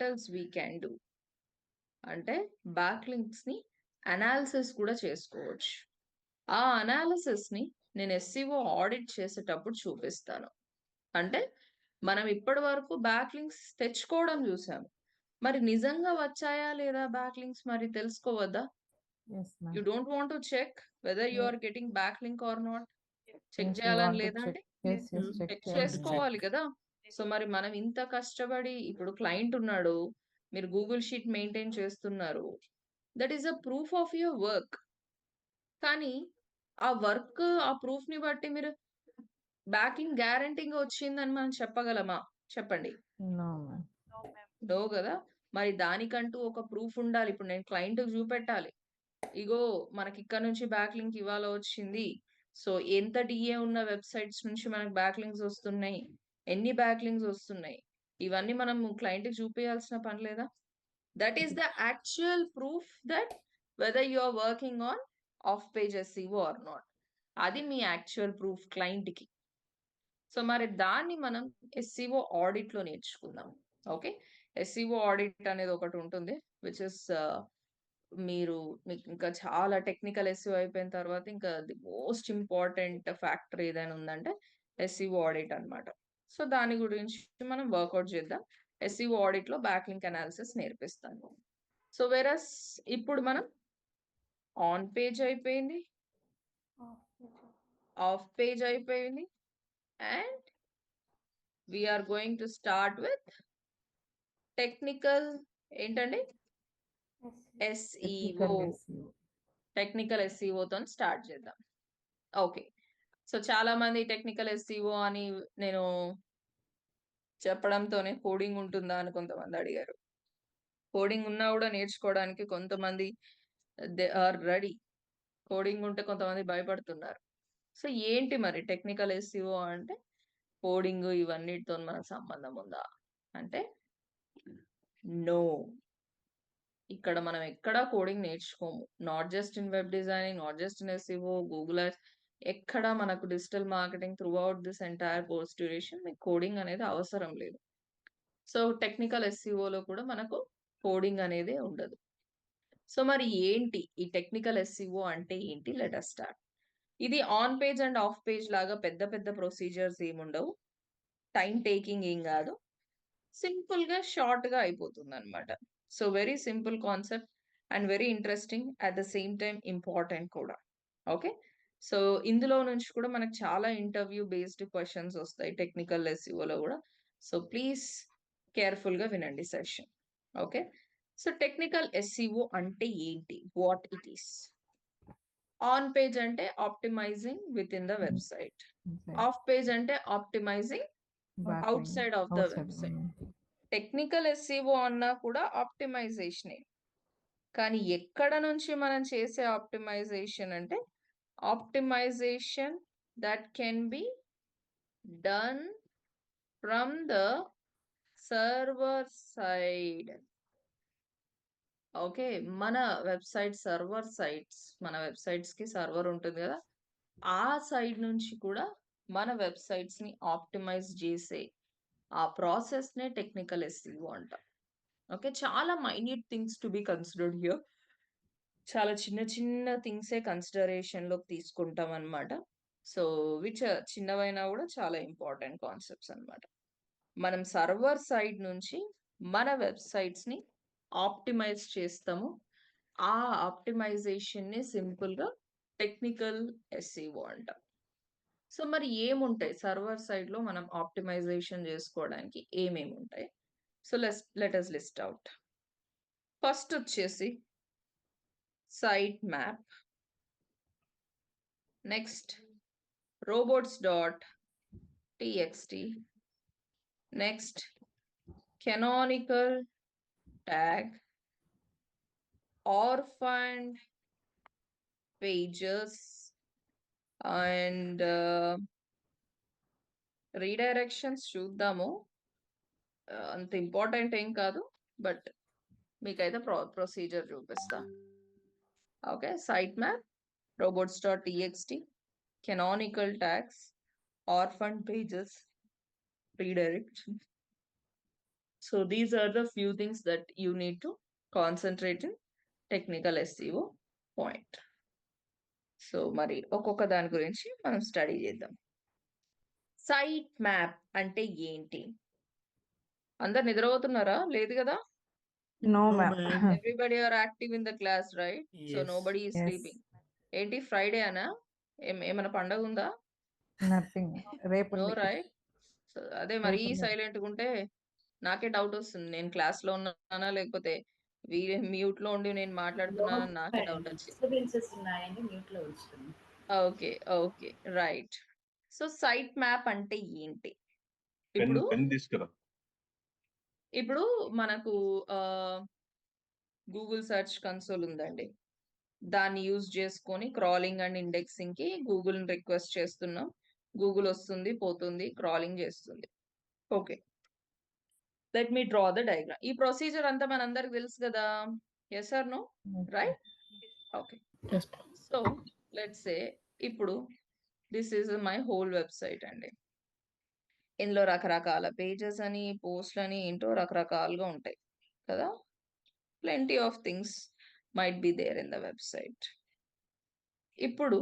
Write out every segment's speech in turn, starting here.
else we can do అంటే బ్యాక్లింక్స్ ని analysis కూడా చేసుకోవచ్చు. ఆ అనాలిసిస్ ని నేను ఎస్సీఓ ఆడిట్ చేసేటప్పుడు చూపిస్తాను. అంటే మనం ఇప్పటి వరకు బ్యాక్లింక్స్ తెచ్చుకోవడం చూసాము. మరి నిజంగా వచ్చాయా లేదా బ్యాక్లింక్స్ మరి తెలుసుకోవద్దా? Yes, ma'am. You don't want to check whether you Yeah. Are getting backlink or not. Check Yes, we చేయాలని want to లేదా check. అంటే Yes, yes, check చెక్ చేయాలి. చేసుకోవాలి కదా. సో మరి మనం ఇంత కష్టపడి ఇప్పుడు క్లయింట్ ఉన్నాడు, మీరు గూగుల్ షీట్ మెయింటైన్ చేస్తున్నారు, that is a proof of your work. కానీ ఆ వర్క్ ఆ ప్రూఫ్ ని బట్టి మీరు బ్యాక్లింగ్ గ్యారంటీగా వచ్చిందని మనం చెప్పగలమా? చెప్పండి. No, ma'am. నో కదా. మరి దానికంటూ ఒక ప్రూఫ్ ఉండాలి. ఇప్పుడు నేను క్లయింట్ చూపెట్టాలి, ఇగో మనకి ఇక్కడ నుంచి బ్యాక్ లింక్ ఇవాళ వచ్చింది. సో ఎంత డిఏ ఉన్న వెబ్సైట్స్ నుంచి మనకు బ్యాక్ లింక్స్ వస్తున్నాయి, ఎన్ని బ్యాక్ లింక్స్ వస్తున్నాయి, ఇవన్నీ మనం క్లయింట్ కి చూపించాల్సిన పని లేదా? That is the actual proof that whether you are working on off page SEO or not. అది మీ యాక్చువల్ ప్రూఫ్ క్లయింట్ కి. సో మరి దాన్ని మనం ఎస్సీఓ ఆడిట్ లో నేర్చుకుందాం. ఓకే, ఎస్సీఓ ఆడిట్ అనేది ఒకటి ఉంటుంది, విచ్ ఇస్ మీకు ఇంకా చాలా టెక్నికల్ ఎస్సీఓ అయిపోయిన తర్వాత ఇంకా ది మోస్ట్ ఇంపార్టెంట్ ఫ్యాక్టర్ ఏదైనా ఉందంటే ఎస్సీఓ ఆడిట్ అన్నమాట. సో దాని గురించి మనం వర్కౌట్ చేద్దాం. ఎస్సీఓ ఆడిట్ లో బ్యాక్ లింక్ అనాలిసిస్ నేర్పిస్తాను. సో వెరస్ ఇప్పుడు మనం ఆన్ పేజ్ అయిపోయింది, ఆఫ్ పేజ్ అయిపోయింది, and we're going to start with technical ఏంటండి, ఎస్ఈఓ. Technical SEO. టెక్నికల్ ఎస్ఈఓతో స్టార్ట్ చేద్దాం. ఓకే, సో చాలా మంది టెక్నికల్ ఎస్ఈఓ అని నేను చెప్పడంతోనే కోడింగ్ ఉంటుందా అని కొంతమంది అడిగారు. కోడింగ్ ఉన్నా కూడా నేర్చుకోవడానికి కొంతమంది దే ఆర్ రెడీ, కోడింగ్ ఉంటే కొంతమంది భయపడుతున్నారు. సో ఏంటి మరి టెక్నికల్ ఎస్ఈఓ అంటే, కోడింగ్ ఇవన్నిటితో మనకు సంబంధం ఉందా అంటే నో. ఇక్కడ మనం ఎక్కడా కోడింగ్ నేర్చుకోము. Not just in web designing, not just in SEO, Google ఎక్కడ మనకు digital marketing throughout this entire course duration మీకు కోడింగ్ అనేది అవసరం లేదు. సో టెక్నికల్ ఎస్ఈఓలో కూడా మనకు కోడింగ్ అనేది ఉండదు. సో మరి ఏంటి ఈ టెక్నికల్ ఎస్ఈఓ అంటే ఏంటి? Let us start. ఇది on page and off page లాగా పెద్ద పెద్ద ప్రొసీజర్స్ ఏముండవు, టైం టేకింగ్ ఏం కాదు, సింపుల్ గా షార్ట్ గా అయిపోతుంది అనమాట. So very simple concept and very interesting at the same time important కూడా. ఓకే, సో ఇందులో నుంచి కూడా మనకు చాలా ఇంటర్వ్యూ బేస్డ్ క్వశ్చన్స్ వస్తాయి టెక్నికల్ ఎస్ఈఓలో కూడా. సో ప్లీజ్ కేర్ఫుల్ గా వినండి session. Okay, so technical SEO అంటే ఏంటి, what it is? On page అంటే optimizing within the website, Okay. Off page అంటే optimizing out Backlink. Side of the Outside. Website. Technical SEO అన్నా కూడా ఆప్టిమైజేషనే. కానీ ఎక్కడ నుంచి మనం చేసే ఆప్టిమైజేషన్ అంటే optimization that can be done from the server side. Okay, మన వెబ్సైట్ సర్వర్ సైట్స్, మన వెబ్సైట్స్ కి సర్వర్ ఉంటుంది కదా, ఆ సైడ్ నుంచి కూడా మన వెబ్సైట్స్ ని ఆప్టిమైజ్ చేసే ఆ ప్రాసెస్ నే టెక్నికల్ ఎస్ఈఓ అంటాం. ఓకే, చాలా minute things to be considered here. చాలా చిన్న చిన్న థింగ్సే కన్సిడరేషన్ లోకి తీసుకుంటాం అన్నమాట. సో విచ్ చిన్నవైనా కూడా చాలా ఇంపార్టెంట్ కాన్సెప్ట్స్ అన్నమాట. మనం సర్వర్ సైడ్ నుంచి మన వెబ్సైట్స్ ని ఆప్టిమైజ్ చేస్తాము. ఆ ఆప్టిమైజేషన్ ని సింపుల్ గా టెక్నికల్ ఎస్ఈఓ అంటాం. సో మరి ఏముంటాయి సర్వర్ సైడ్ లో మనం ఆప్టిమైజేషన్ చేసుకోవడానికి ఏమేమి ఉంటాయి? So let us list out. First వచ్చేసి site map, next robots.txt, next canonical tag, orphaned pages, and redirections చూద్దాము. అంత ఇంపార్టెంట్ ఏం కాదు, బట్ మీకైతే ప్రొసీజర్ చూపిస్తా. Okay, site map, robots.txt, canonical tags, orphaned pages, redirection. So these are the few things that you need to concentrate in technical SEO point. So మరి ఒక్కొక్క దాని గురించి మనం స్టడీ చేద్దాం. సైట్ మ్యాప్ అంటే ఏంటి? అందరు నిద్రపోతున్నారా? లేదు కదా? No, No, ma'am. ma'am. Everybody are active in the class, right? So Yes. Nobody is Yes. Sleeping. ఏంటి ఫ్రైడే అనా? ఏమైనా పండగ ఉందా? Nothing. రేపు నో, ఉంది. రైట్? సో అదే మరీ రేపు ఉంది. సైలెంట్గా ఉంటే నాకే డౌట్ వస్తుంది, నేను క్లాస్ లో ఉన్నానా లేకపోతే వీరే మ్యూట్ లో ఉండి నేను మాట్లాడుతున్నానని నాకే డౌట్ వచ్చింది. డిస్టర్బెన్సెస్ ఉన్నాయండి, మ్యూట్ లో ఉంచుతున్నాను. Okay, okay, right. So site map అంటే ఏంటి? పెన్ ఇప్పుడు పెన్ తీసుకురా. ఇప్పుడు మనకు గూగుల్ సెర్చ్ కన్సోల్ ఉందండి. దాన్ని యూజ్ చేసుకొని క్రాలింగ్ అండ్ ఇండెక్సింగ్ కి గూగుల్ రిక్వెస్ట్ చేస్తున్నాం. గూగుల్ వస్తుంది, పోతుంది, క్రాలింగ్ చేస్తుంది. Okay, let me draw the diagram. ఈ ప్రొసీజర్ అంతా మనందరికి తెలుసు కదా? Yes or no? Yes. Right? Okay. Yes. So let's say ఇప్పుడు this is my whole website అండి. ఇందులో రకరకాల పేజెస్ అని, పోస్ట్లు అని, ఏంటో రకరకాలుగా ఉంటాయి కదా? Plenty of things might be there in the website. ఇప్పుడు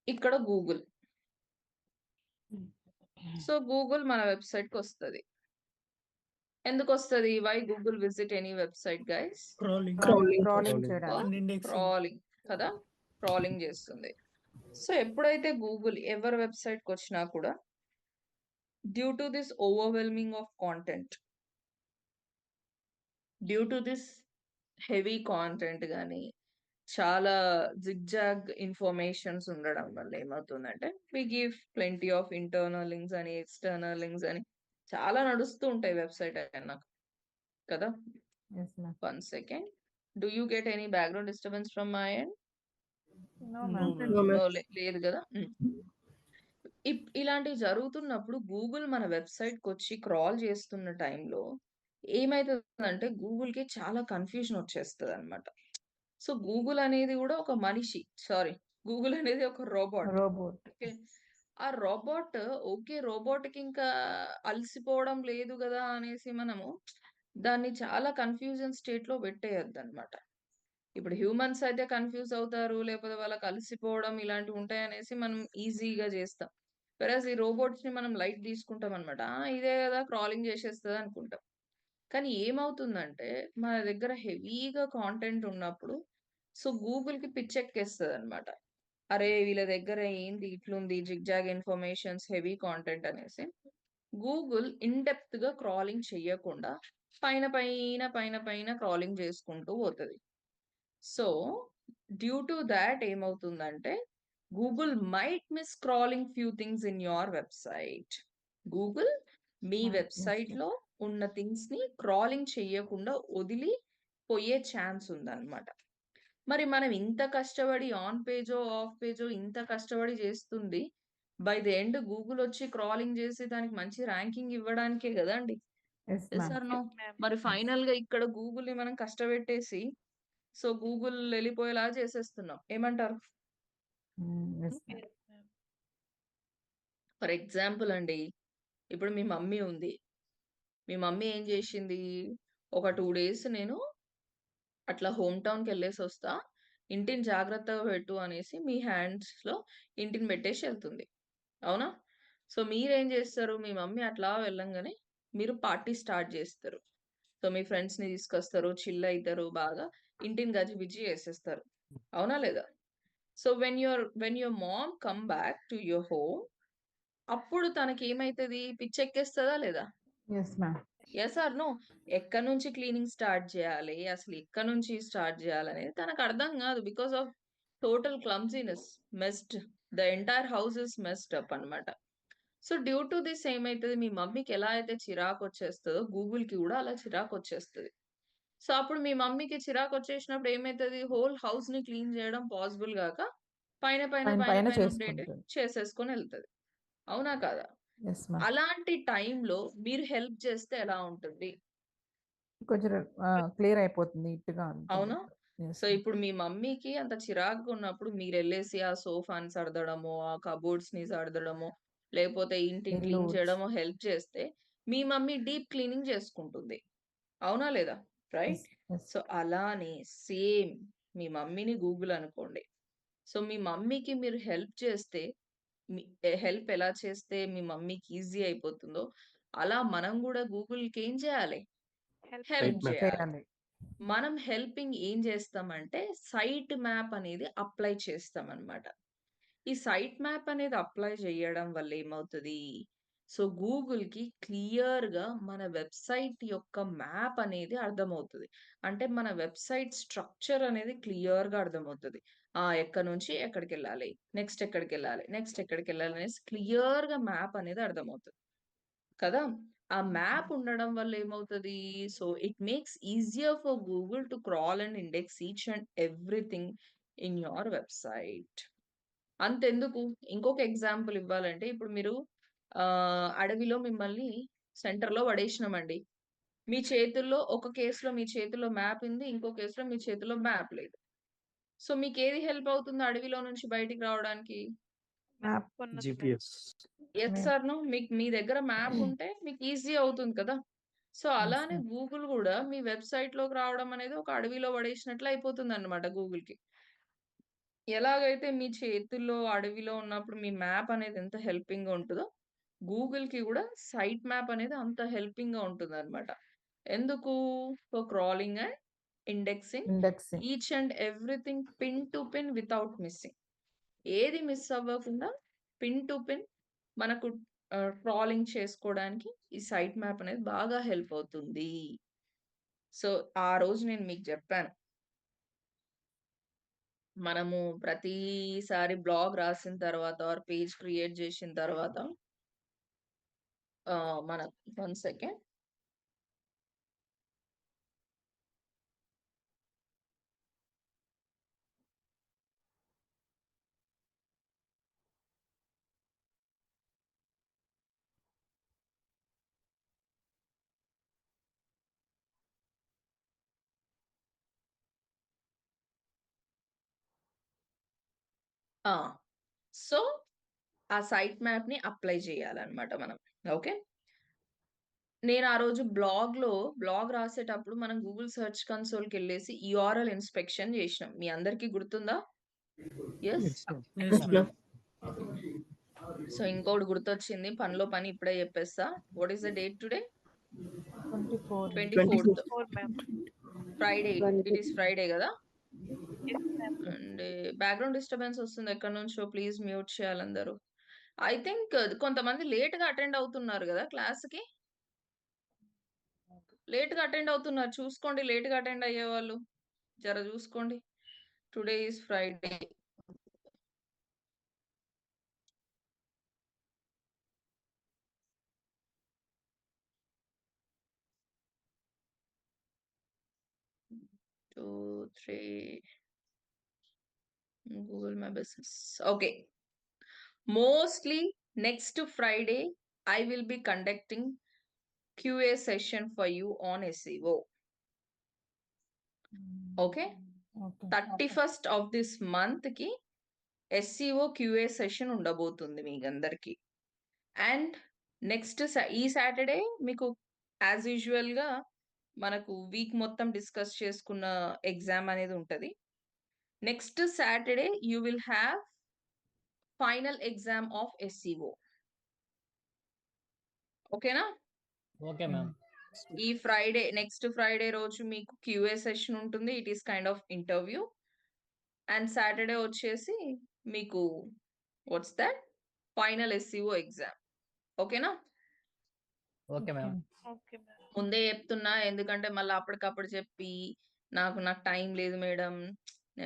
ఇక్కడ గూగుల్. సో గూగుల్ మన వెబ్సైట్కి వస్తుంది. ఎందుకు వస్తుంది? Why Google visit any website guys? Crawling. Crawling చేయడానికి. And indexing. క్రాలింగ్ కదా? క్రాలింగ్ చేస్తుంది. సో ఎప్పుడైతే గూగుల్ ఎవరి వెబ్సైట్కి వచ్చినా కూడా due to this overwhelming of content, due to this heavy content కానీ చాలా జిగ్జాగ్ ఇన్ఫర్మేషన్స్ ఉండడం వల్ల ఏమవుతుందంటే we give plenty of internal links అని, ఎక్స్టర్నల్ లింక్స్ అని చాలా నడుస్తూ ఉంటాయి వెబ్సైట్ అయినా కదా? Yes, ma'am. 1 second. Do you get any background disturbance from my end? No, No, ma'am. ma'am. No, లేదు కదా? ఇలాంటివి జరుగుతున్నప్పుడు గూగుల్ మన వెబ్సైట్కి వచ్చి క్రాల్ చేస్తున్న టైంలో ఏమైతుందంటే గూగుల్కి చాలా కన్ఫ్యూజన్ వచ్చేస్తుంది అనమాట. సో గూగుల్ అనేది కూడా ఒక మనిషి, సారీ, గూగుల్ అనేది ఒక రోబోట్. Robot. ఓకే, ఆ రోబోట్ ఓకే, రోబోట్కి ఇంకా అలసిపోవడం లేదు కదా అనేసి మనము దాన్ని చాలా కన్ఫ్యూజన్ స్టేట్ లో పెట్టేయద్దు అనమాట. ఇప్పుడు హ్యూమన్స్ అయితే కన్ఫ్యూజ్ అవుతారు, లేకపోతే వాళ్ళకి అలసిపోవడం ఇలాంటివి ఉంటాయి అనేసి మనం ఈజీగా చేస్తాం. వెరస్ ఈ రోబోట్స్ ని మనం లైట్ తీసుకుంటాం అనమాట. ఇదే కదా క్రాలింగ్ చేసేస్తుంది అనుకుంటాం. కానీ ఏమవుతుందంటే మన దగ్గర హెవీగా కాంటెంట్ ఉన్నప్పుడు సో గూగుల్ కి పిచ్చెక్కేస్తుంది అనమాట. అరే వీళ్ళ దగ్గర ఏంది ఇట్లుంది, జిగ్జాగ్ ఇన్ఫర్మేషన్స్, హెవీ కాంటెంట్ అనేసి గూగుల్ ఇన్ డెప్త్ గా క్రాలింగ్ చెయ్యకుండా పైన పైన పైన పైన క్రాలింగ్ చేసుకుంటూ పోతుంది. సో డ్యూ టు దాట్ ఏమవుతుందంటే Google might miss crawling few things in your website. Google me Might miss website లో ఉన్న థింగ్స్ ని క్రాలింగ్ చెయ్యకుండా వదిలి పోయే ఛాన్స్ ఉందన్నమాట. మరి మనం ఇంత కష్టపడి ఆన్ పేజో ఆఫ్ పేజో ఇంత కష్టపడి చేస్తుంది బై ద ఎండ్ గూగుల్ వచ్చి క్రాలింగ్ చేసి దానికి మంచి ర్యాంకింగ్ ఇవ్వడానికే కదండి? Yes, yes ma'am. Or no? మరి ఫైనల్ గా ఇక్కడ గూగుల్ ని మనం కష్టపెట్టేసి సో గూగుల్ వెళ్ళిపోయేలా చేసేస్తున్నాం. ఏమంటారు? Yes, ma'am. ఫర్ ఎగ్జాంపుల్ అండి, ఇప్పుడు మీ మమ్మీ ఉంది. మీ మమ్మీ ఏం చేసింది? ఒక 2 days నేను అట్లా హోమ్ టౌన్కి వెళ్ళేసి వస్తా, ఇంటిని జాగ్రత్తగా పెట్టు అనేసి మీ హ్యాండ్స్ లో ఇంటిని పెట్టేసి వెళ్తుంది. అవునా? సో మీరేం చేస్తారు? మీ మమ్మీ అట్లా వెళ్ళంగానే మీరు పార్టీ స్టార్ట్ చేస్తారు. సో మీ ఫ్రెండ్స్ ని తీసుకొస్తారు, చిల్ అవుతారు, బాగా ఇంటిని గజిబిజి చేసేస్తారు. అవునా లేదా? So when your mom come back to your home, అప్పుడు తనకి ఏమైతుంది? పిచ్చెక్కేస్తుందా లేదా? Yes, ma'am. Yes or no? ఎక్కడి నుంచి క్లీనింగ్ స్టార్ట్ చేయాలి, అసలు ఎక్కడి నుంచి స్టార్ట్ చేయాలనేది తనకు అర్థం కాదు. Because of total clumsiness, messed, the entire house is messed up అనమాట. సో డ్యూ టు దిస్ ఏమైతుంది? మీ మమ్మీకి ఎలా అయితే చిరాకు వచ్చేస్తుందో గూగుల్ కి కూడా అలా చిరాకు వచ్చేస్తుంది. సో అప్పుడు మీ మమ్మీకి చిరాకు వచ్చేసినప్పుడు ఏమైతుంది? హోల్ హౌస్ ని క్లీన్ చేయడం పాసిబుల్ కాక పైన పైన పైన పైన పైన పైన ఉండేటి చేసుకుంటుంది. చేసేసుకొని వెళ్తుంది. అవునా కాదా? Yes, ma'am. అలాంటి టైంలో మీరు హెల్ప్ చేస్తే ఎలా ఉంటుంది? కొంచెం క్లియర్ అయిపోతుంది, నీట్గా అవునా? ఉంటుంది. Yes, so ma'am. ఇప్పుడు మీ మమ్మీకి అంత చిరాకుగా ఉన్నప్పుడు మీరు వెళ్ళేసి ఆ సోఫాని సర్దడమో, ఆ కబోర్డ్స్ ని సర్దడమో, లేకపోతే ఇంటిని ఇల్లు క్లీన్ ఊడ్చి. చేయడమో హెల్ప్ చేస్తే మీ మమ్మీ డీప్ క్లీనింగ్ చేసుకుంటుంది. అవునా లేదా? రైట్? సో, అలానే సేమ్ మీ మమ్మీని గూగుల్ అనుకోండి. సో, మీ మమ్మీకి మీరు హెల్ప్ చేస్తే మీ హెల్ప్ ఎలా చేస్తే మీ మమ్మీకి ఈజీ అయిపోతుందో, అలా మనం గూడా గూగుల్‌కి ఏం చేయాలి? Help site map. చేయాలి. చేయాలి. మనం హెల్పింగ్ ఏం చేస్తామంటే, సైట్ మ్యాప్ అనేది అప్లై చేస్తామనమాట. ఈ సైట్ మ్యాప్ అనేది అప్లై చేయడం వల్ల ఏమవుతది? సో, గూగుల్‌కి క్లియర్‌గా మన వెబ్‌సైట్ యొక్క మ్యాప్ అనేది అర్థమవుతది. అంటే మన వెబ్‌సైట్ స్ట్రక్చర్ అనేది క్లియర్‌గా అర్థమవుతది. ఎక్కడి నుంచి ఎక్కడికెళ్ళాలి? నెక్స్ట్ ఎక్కడికెళ్ళాలి? నెక్స్ట్ ఎక్కడికెళ్ళాలి? అనేసి క్లియర్‌గా మ్యాప్ అనేది అర్థమవుతది. కదా! ఆ మ్యాప్ ఉండడం వల్ల ఏమవుతది? So, it makes easier for Google to crawl and index each and everything in your website. అంతెందుకు ఇంకొక ఎగ్జాంపుల్ ఇవ్వాలంటే ఇప్పుడు మీరు అడవిలో మిమ్మల్ని సెంటర్‌లో పడేసినామండి. మీ చేతుల్లో ఒక కేస్‌లో మీ చేతిలో మ్యాప్ ఉంది. ఇంకో కేస్‌లో మీ చేతిలో మ్యాప్ లేదు. సో, మీకేది హెల్ప్ అవుతుంది అడవిలో నుంచి బయటికి రావడానికి? Map. GPS. Yes or no? మీకు మీ దగ్గర మ్యాప్ ఉంటే మీకు ఈజీ అవుతుంది కదా! సో, అలానే ma'am. గూగుల్ గూడా మీ వెబ్‌సైట్‌లోకి రావడం అనేది ఒక అడవిలో పడేసినట్లు అయిపోతుందన్నమాట గూగుల్‌కి. ఎలాగైతే మీ చేతుల్లో అడవిలో ఉన్నప్పుడు మీ మ్యాప్ అనేది ఎంత హెల్పింగ్‌గా ఉంటదో, గూగుల్‌కి గూడా సైట్ మ్యాప్ అనేది అంత హెల్పింగ్‌గా ఉంటుందన్నమాట. ఎందుకు? For crawling and indexing indexing. Each and everything pin to pin without missing. ఏది మిస్ అవ్వకుండా పిన్ టు పిన్ మనకు క్రాలింగ్ చేసుకోవడానికి ఈ సైట్ మ్యాప్ అనేది బాగా హెల్ప్ అవుతుంది. సో, ఆ రోజు నేను మీకు జెప్పాను. మనము ప్రతిసారి బ్లాగ్ రాసిన తర్వాత ఆర్ పేజ్ క్రియేట్ చేసిన తర్వాత మన 1 సెకండ్. ఆ! సో, ఆ సైట్ మ్యాప్‌ని అప్లై చేయాలన్నమాట మనం. ఓకే. నేను ఆ రోజు బ్లాగ్ రాసేటప్పుడు మనం గూగుల్ సెర్చ్ కన్సోల్‌కెళ్ళేసి యూఆర్ఎల్ ఇన్స్పెక్షన్ చేసినాం. మీ అందరికీ గుర్తుందా? యెస్? Yes, ma'am. సో, ఇంకోటి గుర్తొచ్చింది. పనిలో పని ఇప్పుడే చెప్పేస్తా. What is the date today? 24. 24థ్. 4 ma'am. Friday. It is Friday గదా! Yes ma'am. And background disturbance వస్తుంది ఎక్కడి నుంచో ప్లీజ్ మ్యూట్ చేయాలందరూ. ఐ థింక్ కొంతమంది లేట్‌గా అటెండ్ అవుతున్నారు గదా క్లాస్‌కి? లేట్‌గా అటెండ్ అవుతున్నారు. చూసుకోండి లేట్‌గా అటెండ్ అయ్యేవాళ్ళు. జర చూసుకోండి. Today is Friday. Two, three Google my business. Okay. Mostly next Friday, I will be conducting QA session for you on SEO. Okay. Okay. 31st of this month కి SEO QA సెషన్ ఉండబోతుంది మీకందరికి. And next ఈ Saturday మీకు as usual గా మనకు week మొత్తం discuss చేసుకున్న exam అనేది ఉంటది. Next Saturday you will have final exam of SEO. ఓకేనా? Okay ma'am. ఈ నెక్స్ట్ ఫ్రైడే రోజు మీకు QA సెషన్ ఉంటుంది. It is kind of interview. And Saturday వచ్చేసి మీకు what's that final SEO exam. ఓకేనా? Okay ma'am. Okay ma'am. ముందే చెప్తున్నా ఎందుకంటే మళ్ళీ అప్పటికప్పుడు చెప్పి నాకు టైం లేదు మేడం,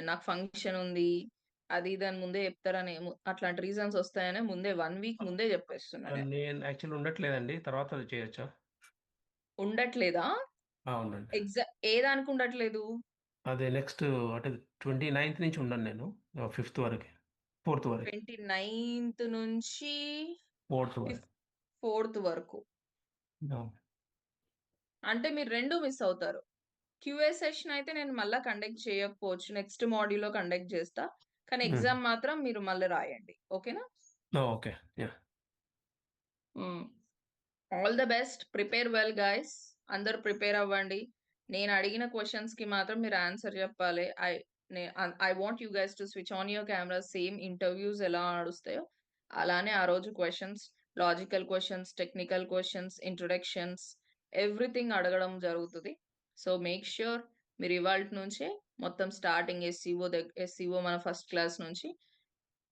నాకు ఫంక్షన్ ఉంది, అది ఇది అని ముందే చెప్తారని అట్లాంటి రీజన్స్ వస్తాయని ముందే 1 వీక్ ముందే చెప్పేస్తున్నా నేను. నేను యాక్చువల్లీ ఉండట్లేదండి. తర్వాత అది చేయొచ్చా? ఉండట్లేదా? ఉండండి. ఏ దానికి ఉండట్లేదు? అదే నెక్స్ట్ అంటే 29th నుంచి ఉండను నేను. 5th వరకే. 4th వరకే. 29th నుంచి 4th వరకు. 4th వరకు. అవును. అంటే మీరు 2 మిస్ అవుతారు. QA సెషన్ అయితే నేను మళ్ళా కండక్ట్ చేయకపోవచ్చు. నెక్స్ట్ మాడ్యూల్‌లో కండక్ట్ చేస్తా. కానీ ఎగ్జామ్ మాత్రం మీరు మళ్ళీ రాయండి. ఓకేనా? ఓకే. యాహ్! హ్మ్. All the best. Prepare well guys. అందరూ ప్రిపేర్ అవ్వండి. నేను అడిగిన క్వశ్చన్స్ కి మాత్రం మీరు ఆన్సర్ చెప్పాలి. I want you guys to switch on your camera. Same interviews ఎలా నడుస్తాయో అలానే ఆ రోజు questions, logical questions, technical questions, introductions, everything అడగడం జరుగుతుంది. సో మేక్ ష్యూర్ మీరు ఇవాల్టి నుంచే మొత్తం స్టార్టింగ్ ఎస్సీఓ మన ఫస్ట్ క్లాస్ నుంచి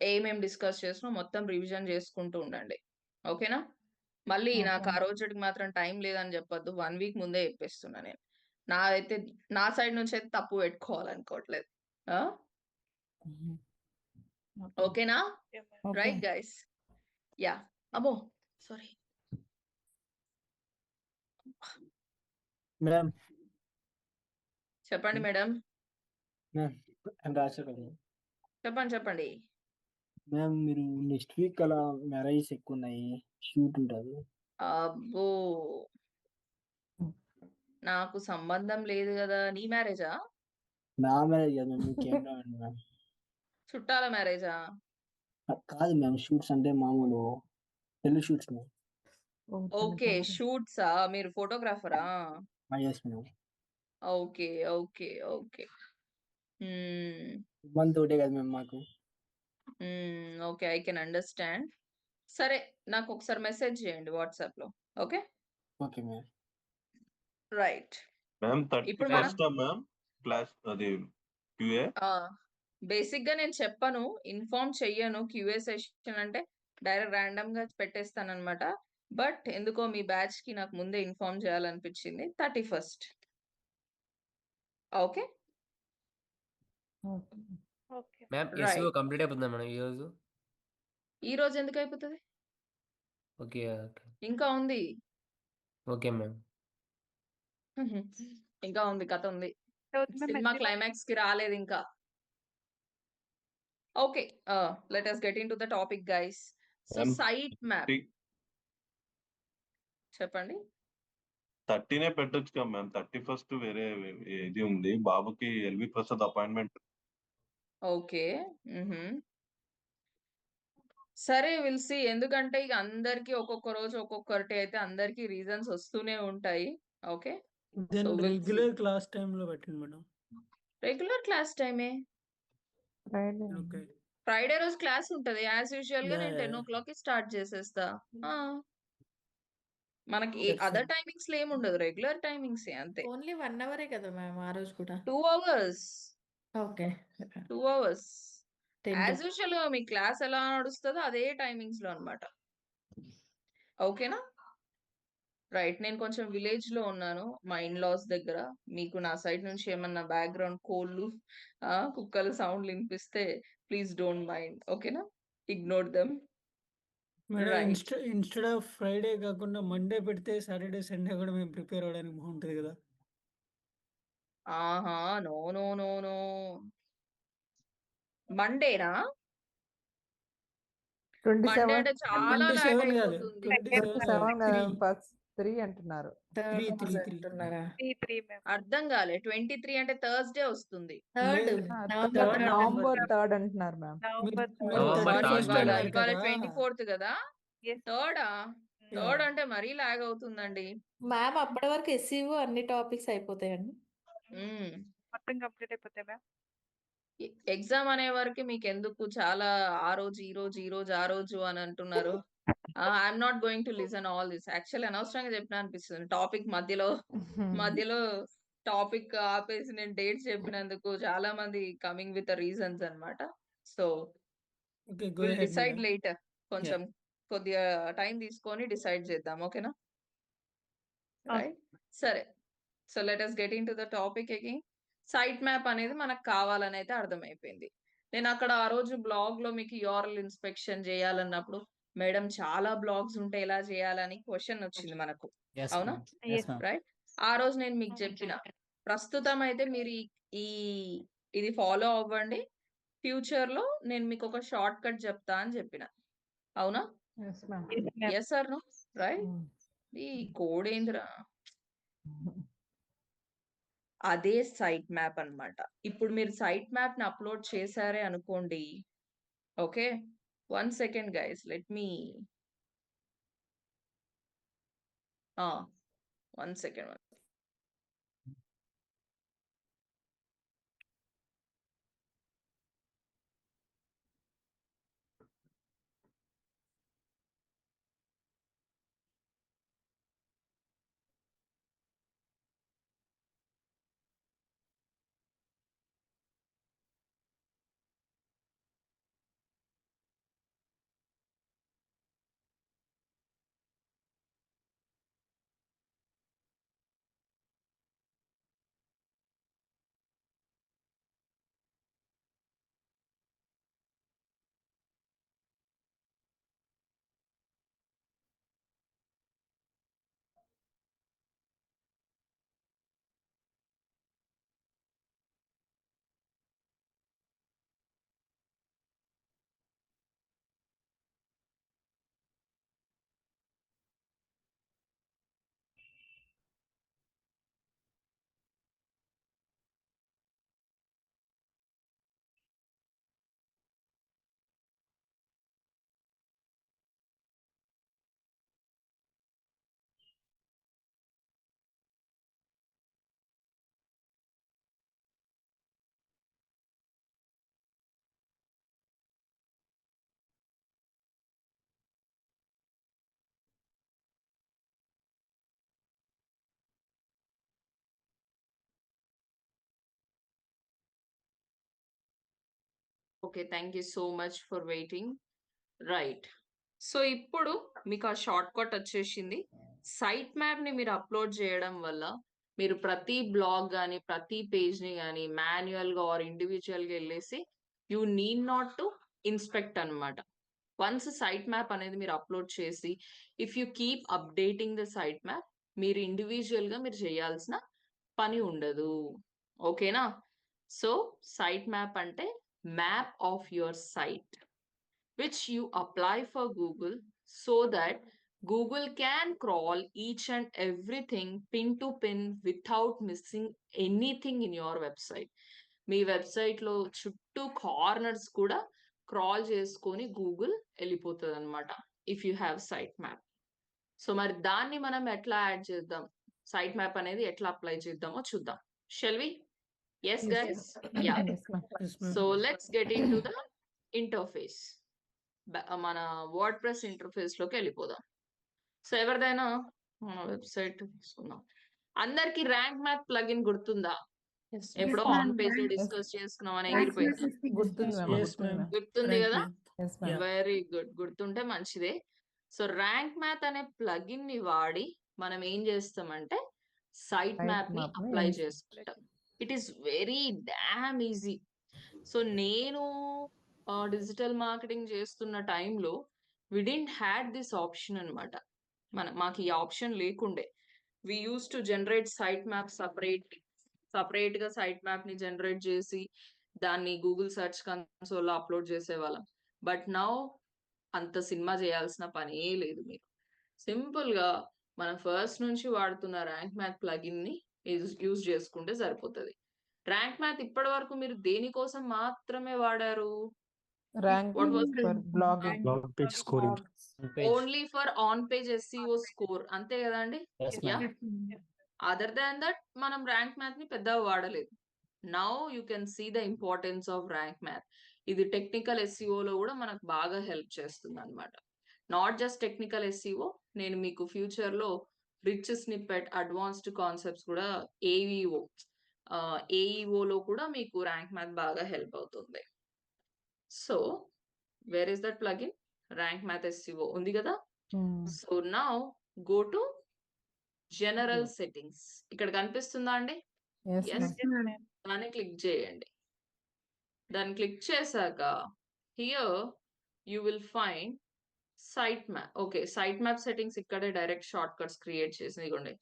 ఏమేం డిస్కస్ చేసినా మొత్తం రివిజన్ చేసుకుంటూ ఉండండి. ఓకేనా? మళ్ళీ నాకు ఆ రోజుకి మాత్రం టైం లేదని చెప్పొద్దు. 1 వీక్ ముందే చెప్పేస్తున్నా నేను. నా సైడ్ నుంచి అయితే తప్పు పెట్టుకోవాలనుకోవట్లేదు. ఓకేనా? Okay ma'am. Right guys. Yeah. అమ్మో సారీ. మేడం చెప్పండి మేడం. రాజశేఖర్ చెప్పండి. మ్యామ్ మీరు నెక్స్ట్ వీక్ అలా మ్యారేజెస్ ఎక్కువ ఉన్నాయి, షూట్ ఉంటుంది. అబ్బో నాకు సంబంధం లేదు కదా. నీ మ్యారేజా? నా మ్యారేజ్ కాదు మ్యామ్, కెమెరా మ్యామ్. చుట్టాల మ్యారేజా? కాదు మ్యామ్, షూట్స్ అంటే మామూలు పెళ్లి షూట్స్ మ్యామ్. ఓకే షూట్సా? మీరు ఫోటోగ్రాఫరా? Yes ma'am. ఓకే. మంత్ ఒకటే కదా మ్యామ్ మాకు. Okay, I can understand. సరే, నాకు ఒకసారి మెసేజ్ చేయండి వాట్సాప్ లో. Okay okay ma'am. Right. Ma'am ఇప్పుడు 31st మ్యామ్ క్లాస్ అది క్యూఏ. బేసిక్ గా నేను చెప్పను, ఇన్ఫార్మ్ చెయ్యను. క్యూఏ సెషన్ అంటే డైరెక్ట్ ర్యాండమ్ గా పెట్టేస్తాను అనమాట. బట్ ఎందుకో మీ బ్యాచ్ కి నాకు ముందే ఇన్ఫార్మ్ చేయాలనిపించింది. 31st. Okay okay ma'am Right. SEO complete అయిపోతుందా మేడం ఈరోజు? ఈ రోజు ఎందుకు అయిపోతుంది? ఓకే ఓకే ఇంకా ఉంది. Okay ma'am. ఇంకా ఉంది, కథ ఉంది. చదువుతు మ్యామ్ సినిమా SEO. క్లైమాక్స్ కి రాలేదు ఇంకా. Okay, let us get into the topic guys. So Ma'am, site map చెప్పండి. 30నే పెట్టొచ్చు కదా మ్యామ్. 31st వేరే ఇది ఉంది, బాబుకి ఎల్వి ప్రసాద్ అపాయింట్మెంట్. ఓకే. సరే విల్ సీ. ఎందుకంటే ఇక అందరికి ఒక్కొక్క రోజు ఒక్కొక్కటి అయితే అందరికి రీజన్స్ వస్తూనే ఉంటాయి. Okay, then So we'll see. Regular class టైంలో పెట్టండి మేడం. రెగ్యులర్ క్లాస్ టైమే. ఓకే ఫ్రైడే రోజు క్లాస్ ఉంటది యాజ్ యూజువల్ గా. నేను 10 o'clock కి స్టార్ట్ చేసేస్తా. మనకి అదర్ టైమింగ్స్ లో ఏముండదు, రెగ్యులర్ టైమింగ్స్ అంతే. ఓన్లీ 1 అవరే కదా మ్యామ్ ఆ రోజు కూడా? 2 hours. Okay 2 hours. 10 as usual గా మీ క్లాస్ ఎలా నడుస్తుందో అదే టైమింగ్స్ లో అన్నమాట. ఓకేనా? రైట్. నేను కొంచెం విలేజ్ లో ఉన్నాను, మా ఇన్ లాస్ దగ్గర. మీకు నా సైడ్ నుంచి ఏమన్నా బ్యాక్గ్రౌండ్ కోళ్ళు కుక్కలు సౌండ్లు వినిపిస్తే ప్లీజ్ డోంట్ మైండ్. ఓకేనా? Ignore them. Madam right. Instead of Friday కాకుండా మండే పెడితే సాటర్డే సండే కూడా మేము ప్రిపేర్ అవ్వడానికి బాగుంటుంది కదా. ఆహా, నో నో నో నో. మండేనా? మండే అంటే చాలా లాగ్ 27 కాదు, అయిపోతుంది. 3 అంటున్నారు. 3 అంటున్నారా? 3 మ్యామ్. అర్థం కాలే. 23 అంటే థర్స్డే వస్తుంది. థర్డ్ లేదు. నవంబర్ 3rd అంటున్నారు మ్యామ్. నవంబర్ November 3rd ఇవాళ మేడం. 24th కదా. Yes. థర్డ్ అంటే మరీ లాగ్ అవుతుందండి. మ్యామ్ అప్పటి వరకు ఎస్సీఓ అన్ని టాపిక్స్ అయిపోతాయండి. మొత్తం కంప్లీట్ అయిపోతాయి మ్యామ్. ఎగ్జామ్ అనే వరకు మీకు ఎందుకు చాలా ఆ రోజు ఈ రోజు ఆ రోజు అని అంటున్నారు. I'm not going to listen all this. Actually అనవసరంగా చెప్పిన అనిపిస్తుంది. టాపిక్ మధ్యలో టాపిక్ ఆపేసి నేను డేట్స్ చెప్పినందుకు చాలా మంది కమింగ్ విత్ రీజన్స్ అన్నమాట. So okay go will ahead decide madam. Later. కొంచెం కొద్దిగా టైం తీసుకొని డిసైడ్ చేద్దాం. ఓకేనా? రైట్. సరే, so let us get into the topic again. Site map అనేది మనకు కావాలని అయితే అర్థమైపోయింది. నేను అక్కడ ఆ రోజు బ్లాగ్ లో మీకు యూఆర్ఎల్ ఇన్స్పెక్షన్ చేయాలన్నప్పుడు మేడం చాలా బ్లాగ్స్ ఉంటే ఎలా చేయాలని క్వశ్చన్ వచ్చింది మనకు. ఎస్ అవునా? మ్యామ్. Yes ma'am. రైట్. ఆ రోజు నేను మీకు చెప్పిన ప్రస్తుతం అయితే మీరు ఇది ఫాలో అవ్వండి. ఫ్యూచర్ లో నేను మీకు ఒక షార్ట్ కట్ చెప్తా అని చెప్పిన. అవునా? Yes, ma'am. Yes or no? Right. ఈ కోడ్ ఏందిరా? అదే సైట్ మ్యాప్ అన్నమాట. ఇప్పుడు మీరు సైట్ మ్యాప్ ని అప్లోడ్ చేశారే అనుకోండి. Okay, 1 second guys, let me 1 second. Okay, thank you so much for waiting. Right. So ఇప్పుడు మీకు ఆ షార్ట్ కట్ వచ్చేసింది. సైట్ మ్యాప్ ని మీరు అప్లోడ్ చేయడం వల్ల మీరు ప్రతి బ్లాగ్ గాని ప్రతి పేజ్ ని గాని మాన్యువల్ గా ఆర్ ఇండివిజువల్ గా వెళ్ళేసి you need not to inspect అన్నమాట. వన్స్ సైట్ మ్యాప్ అనేది మీరు అప్లోడ్ చేసి if you keep updating the site map మీరు ఇండివిజువల్ గా మీరు చేయాల్సిన పని ఉండదు. ఓకేనా? సో సైట్ మ్యాప్ అంటే map of your site which you apply for Google so that Google can crawl each and everything pin to pin without missing anything in your website. Me website లో చుట్టూ corners కూడా crawl చేసుకొని Google వెళ్ళిపోతుంది అనమాట if you have site map. So మరి దాన్ని మనం ఎట్లా యాడ్ చేద్దాం, సైట్ మ్యాప్ అనేది ఎట్లా అప్లై చేద్దామో చూద్దాం. Shall we? Yes guys? Yeah. So let's get into the interface. మన వర్డ్ ప్రెస్ ఇంటర్ఫేస్ లోకి వెళ్ళిపోదాం. సో ఎవరిదైనా మన వెబ్సైట్ తీసుకుందాం. అందరికి ర్యాంక్ మ్యాప్ ప్లగిన్ గుర్తుందా? ఎప్పుడో ఆన్ పేజ్ లో డిస్కస్ చేసుకున్నాం అని ఎగిరిపోయింది. గుర్తుంది కదా? Very good. గుర్తుంటే మంచిదే. సో ర్యాంక్ మ్యాప్ అనే ప్లగిన్ ని వాడి మనం ఏం చేస్తామంటే సైట్ మ్యాప్ ని అప్లై చేసుకుంటాం. It is very damn easy. So నేను డిజిటల్ మార్కెటింగ్ చేస్తున్న టైంలో we didn't had this option అనమాట. మాకు ఈ ఆప్షన్ లేకుండే. We use to generate site map separate గా సైట్ మ్యాప్ ని జనరేట్ చేసి దాన్ని గూగుల్ సెర్చ్ కన్సోల్ లో అప్లోడ్ చేసేవాళ్ళం. బట్ నౌ అంత సినిమా చేయాల్సిన పనే లేదు. మీరు సింపుల్ గా మనం ఫస్ట్ నుంచి వాడుతున్న ర్యాంక్ మ్యాప్ ప్లగిన్ ని యూజ్ చేసుకుంటే సరిపోతుంది. ర్యాంక్ మ్యాప్ ఇప్పటి వరకు మీరు దేనికోసం మాత్రమే వాడారు? Only for on page SEO score, అంతే కదండి? యా. అదర్ దాన్ దట్ మనం ర్యాంక్ మ్యాప్ ని పెద్దగా వాడలేదు. Now you can see the importance of Rank Math. ఇది టెక్నికల్ SEO లో కూడా మనకు బాగా హెల్ప్ చేస్తుంది అనమాట. నాట్ జస్ట్ టెక్నికల్ SEO, నేను మీకు ఫ్యూచర్ లో రిచ్ స్నిప్పెట్ అడ్వాన్స్డ్ కాన్సెప్ట్స్ కూడా AEO లో కూడా మీకు ర్యాంక్ మ్యాప్ బాగా హెల్ప్ అవుతుంది. So where is that plugin? Rank Math SEO ఉంది కదా. So now go to general settings. ఇక్కడ కనిపిస్తుందా అండి? దాన్ని క్లిక్ చేయండి. దాన్ని క్లిక్ చేశాక here you will find site map. Okay, site map settings ఇక్కడే డైరెక్ట్ షార్ట్ కట్స్ క్రియేట్ చేసింది. ఇవ్వండి,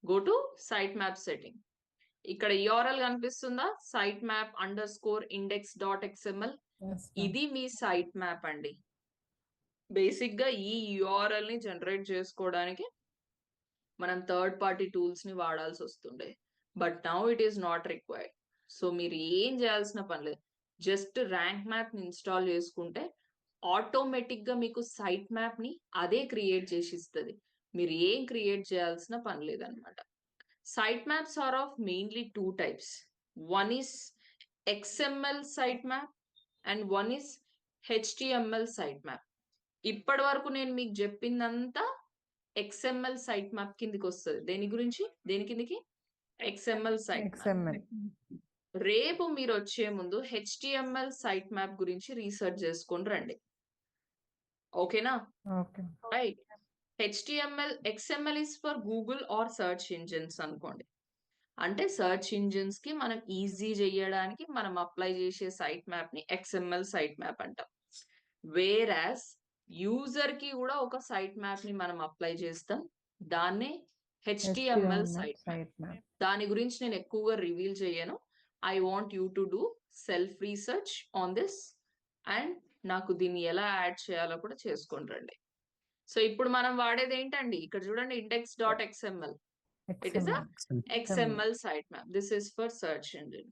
go to site map setting. ఇక్కడ URL కనిపిస్తుందా? Site map _index.xml. ఇది మీ సైట్ మ్యాప్ అండి. బేసిక్ గా ఈ URL ని జనరేట్ చేసుకోవడానికి మనం థర్డ్ పార్టీ టూల్స్ ని వాడాల్సి వస్తుండే. But now it is not required. So మీరు ఏం చేయాల్సిన పని లేదు. జస్ట్ ర్యాంక్ మ్యాప్ ని ఇన్స్టాల్ చేసుకుంటే ఆటోమేటిక్ గా మీకు సైట్ మ్యాప్ ని అదే క్రియేట్ చేసి ఇస్తుంది. మీరు ఏం క్రియేట్ చేయాల్సిన పని లేదనమాట. Site maps are of mainly 2 types. One is XML site map and one is HTML site map. ఇప్పటి వరకు నేను మీకు చెప్పిందంతా XML సైట్ మ్యాప్ కిందికి వస్తుంది. దేని కిందికి? XML site map. XML. రేపు మీరు వచ్చే ముందు HTML సైట్ మ్యాప్ గురించి రీసెర్చ్ చేసుకొని రండి. ఓకేనా? Okay. Right. XML is for Google or search engines అనుకోండి. అంటే సెర్చ్ ఇంజిన్స్ కి మనం ఈజీ చేయడానికి మనం అప్లై చేసే సైట్ మ్యాప్ ని XML సైట్ మ్యాప్ అంటాం. వేరాస్ యూజర్ కి కూడా ఒక సైట్ మ్యాప్ ని మనం అప్లై చేస్తాం, దాన్నే HTML సైట్ మ్యాప్. దాని గురించి నేను ఎక్కువగా రివీల్ చేయను. I want you to do self research on this and నాకు దీన్ని ఎలా యాడ్ చేయాలో కూడా చేసుకొని రండి. సో ఇప్పుడు మనం వాడేది ఏంటండి? ఇక్కడ చూడండి, index.xml. It is a XML site map. This is for search engine.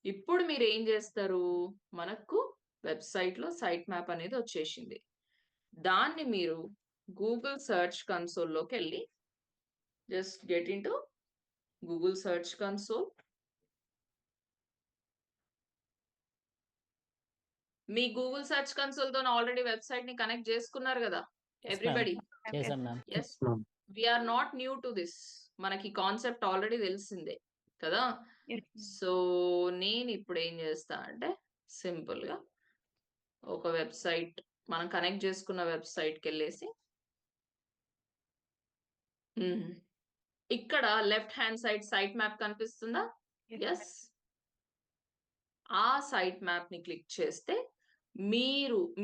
ఇప్పుడు మీరు ఏం చేస్తారు? మనకు వెబ్సైట్ లో సైట్ మ్యాప్ అనేది వచ్చేసింది. దాన్ని మీరు గూగుల్ సర్చ్ కన్సోల్ లోకి వెళ్ళి just get into Google search console. మీ గూగుల్ సర్చ్ కన్సోల్ తో ఆల్రెడీ వెబ్సైట్ ని కనెక్ట్ చేసుకున్నారు కదా ఎవ్రీబడి? చేసాం ma'am. Yes, we are not new to this. మనకి కాన్సెప్ట్ ఆల్రెడీ తెలిసిందే కదా. సో నేను ఇప్పుడు ఏం చేస్తా అంటే సింపుల్ గా ఒక వెబ్సైట్, మనం కనెక్ట్ చేసుకున్న వెబ్సైట్కి వెళ్ళేసి ఇక్కడ left hand side site map కనిపిస్తుందా? ఎస్. ఆ సైట్ మ్యాప్ ని క్లిక్ చేస్తే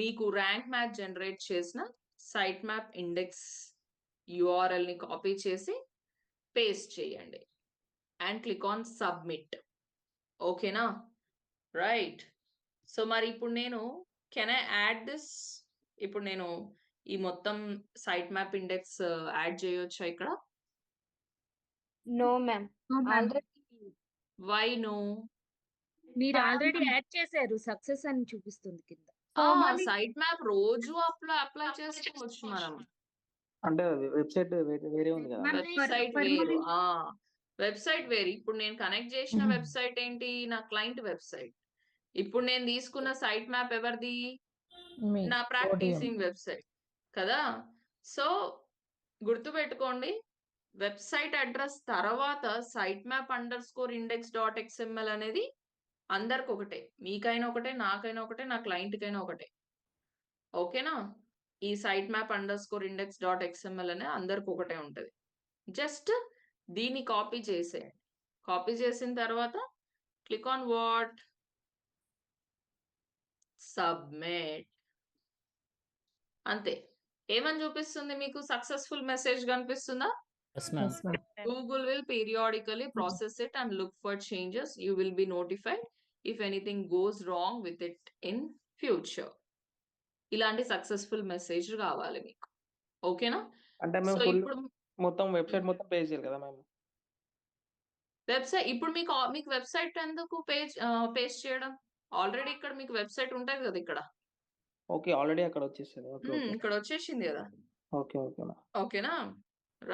మీకు ర్యాంక్ మ్యాప్ జనరేట్ చేసిన సైట్ మ్యాప్ ఇండెక్స్ URL ని కాపీ చేసి పేస్ట్ చేయండి అండ్ క్లిక్ ఆన్ సబ్మిట్. ఓకేనా? రైట్. సో మరి ఇప్పుడు నేను కెన్ ఐ యాడ్ దిస్? ఇప్పుడు నేను ఈ మొత్తం సైట్ మ్యాప్ ఇండెక్స్ యాడ్ చేయొచ్చా ఇక్కడ? No ma'am, already why no? మీరు ఆల్రెడీ యాడ్ చేశారు, సక్సెస్ అని చూపిస్తుంది కింద. సైట్ మ్యాప్ రోజు అప్లై చేసుకోవచ్చు మనం. అంటే వెబ్సైట్ వేరే ఉంది కదా. వెబ్సైట్ వేరు. వెబ్సైట్ వేరు. ఇప్పుడు నేను కనెక్ట్ చేసిన వెబ్సైట్ ఏంటి? నా క్లయింట్ వెబ్సైట్. ఇప్పుడు నేను తీసుకున్న సైట్ మ్యాప్ ఎవరిది? నా ప్రాక్టీసింగ్ వెబ్సైట్ కదా. సో గుర్తుపెట్టుకోండి, వెబ్సైట్ అడ్రస్ తర్వాత సైట్ మ్యాప్ _index.xml అనేది అందరికి ఒకటే. మీకైనా ఒకటే, నాకైనా ఒకటే, నా క్లయింట్ కైనా ఒకటే. ఓకేనా? ఈ సైట్ మ్యాప్ _index.xml అనేది అందరికి ఒకటే ఉంటది. జస్ట్ దీన్ని కాపీ చేసేయండి. కాపీ చేసిన తర్వాత క్లిక్ ఆన్ వాట్? సబ్మిట్. అంతే. ఏమని చూపిస్తుంది మీకు? సక్సెస్ఫుల్ మెసేజ్ కనిపిస్తుందా? Yes, ma'am. Google will periodically process it and look for changes. You will be notified if anything goes wrong with it in future. ఇలాంటి successful message కావాలి మీకు. ఓకేనా? అంటే సో మేము ఇప్పుడు మొత్తం వెబ్సైట్ మొత్తం పేజ్ చేయాలి కదా మ్యామ్? వెబ్సైట్ ఇప్పుడు మీకు వెబ్సైట్ ఎందుకు పేస్ట్ చేయడం? ఆల్రెడీ ఇక్కడ మీకు వెబ్సైట్ ఉంటది కదా ఇక్కడ. ఓకే, ఆల్రెడీ అక్కడ వచ్చేసింది. ఓకే ఇక్కడ వచ్చేసింది కదా. Okay okay ma'am. ఓకేనా?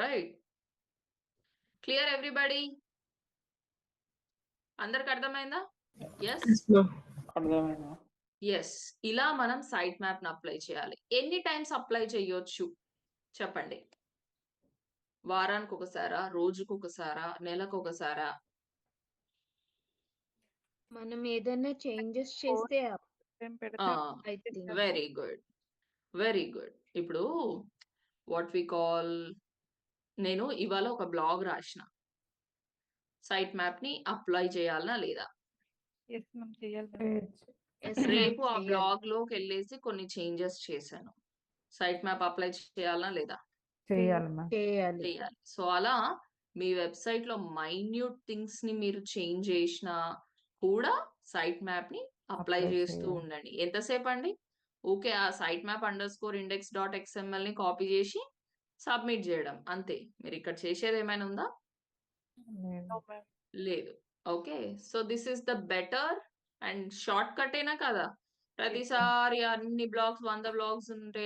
రైట్. Clear everybody? అందరికి అర్థమైందా? ఎస్. అర్థమైందా? ఎస్. ఇలా మనం సైట్ మ్యాప్ ని అప్లై చేయాలి. ఎన్ని టైమ్స్ అప్లై చేయొచ్చు చెప్పండి? వారానికి ఒకసారా? రోజుకు ఒకసారా? నెలకు ఒకసారా? మనం ఏదైనా చేంజెస్ చేస్తే వెరీ గుడ్, వెరీ గుడ్. ఇప్పుడు వాట్ వి కాల్, నేను ఇవాళ ఒక బ్లాగ్ రాసిన, సైట్ మ్యాప్ ని అప్లై చేయాలనా లేదా? రేపు ఆ బ్లాగ్ లోకి వెళ్ళేసి కొన్ని చేంజెస్ చేశాను. సైట్ మ్యాప్ అప్లై చేయాలనా లేదా? చేయాలి. సో అలా మీ వెబ్సైట్ లో మైన్యూట్ థింగ్స్ ని మీరు చేంజ్ చేసినా కూడా సైట్ మ్యాప్ ని అప్లై చేస్తూ ఉండండి. ఎంతసేపు అండి? ఓకే, ఆ సైట్ మ్యాప్ _index.xml ని కాపీ చేసి సబ్మిట్ చేయడం అంతే. మీరు ఇక్కడ చేసేది ఏమైనా ఉందా? లేదు. Okay, so this is the better and short cut ఏనా కదా? ప్రతిసారి అన్ని బ్లాగ్స్ 100 బ్లాగ్స్ ఉంటే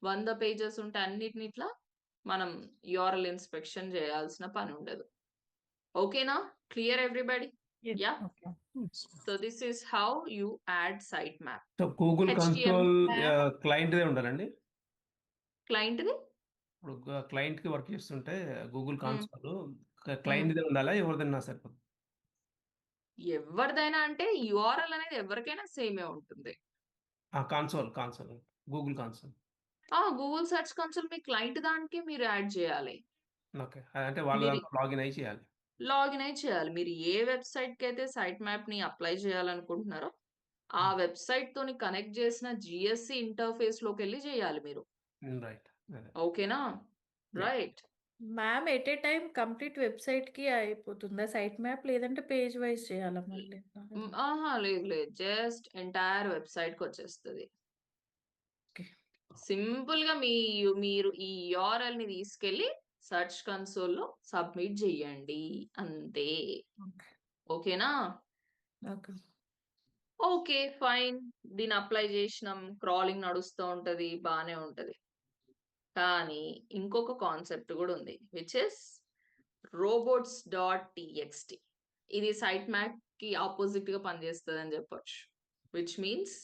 100 పేజెస్ ఉంటే అన్నిటిని ఇట్లా మనం యూఆర్ఎల్ ఇన్స్పెక్షన్ చేయాల్సిన పని ఉండదు. ఓకేనా? Clear everybody? Yes. Yeah. Okay. So this is how you add site map. So Google HTML console క్లయింట్దే ఉండాలండి. క్లయింట్ది ఇప్పుడు క్లయింట్ కి వర్క్ చేస్తుంటే గూగుల్ కన్సోల్ క్లయింట్దే ఉండాలా, ఎవరిదైనా సరిపోతుంది? ఎవరిదైనా అంటే యూఆర్ఎల్ అనేది ఎవరికైనా సేమే ఉంటుంది. Console Google console. Google search console మీ క్లయింట్ దానికి మీరు యాడ్ చేయాలి. ఓకే, అంటే వాళ్ళ మీరు దాంట్లో లాగిన్ అయ్యి చేయాలి. లాగిన్ అయి చేయాలి. మీరు ఏ వెబ్సైట్ కి అయితే సైట్ మ్యాప్ ని అప్లై చేయాలనుకుంటున్నారో ఆ వెబ్సైట్ తోని కనెక్ట్ చేసిన జిఎస్సి ఇంటర్ఫేస్ లోకి వెళ్ళి చేయాలి మీరు. రైట్. ఓకేనా? Right. Ma'am at a time complete website కి అయిపోతుందా సైట్ మ్యాప్, లేదంటే పేజ్ వైజ్ చేయాలా మళ్ళీ? లేదు జస్ట్ ఎంటైర్ వెబ్సైట్ కి వచ్చేస్తుంది. Okay. సింపుల్ గా మీరు ఈ యూఆర్ఎల్ ని తీసుకెళ్లి సెర్చ్ కన్సోల్ లో సబ్మిట్ చేయండి అంతే. Okay. ఓకేనా? Okay. Okay fine. దీన్ని అప్లై చేసినాం, క్రాలింగ్ నడుస్తూ ఉంటది, బానే ఉంటది. కానీ ఇంకొక కాన్సెప్ట్ కూడా ఉంది, విచ్ ఇస్ robots.txt. ఇది సైట్ మ్యాప్ కి ఆపోజిట్ గా పనిచేస్తుంది అని చెప్పొచ్చు. Which means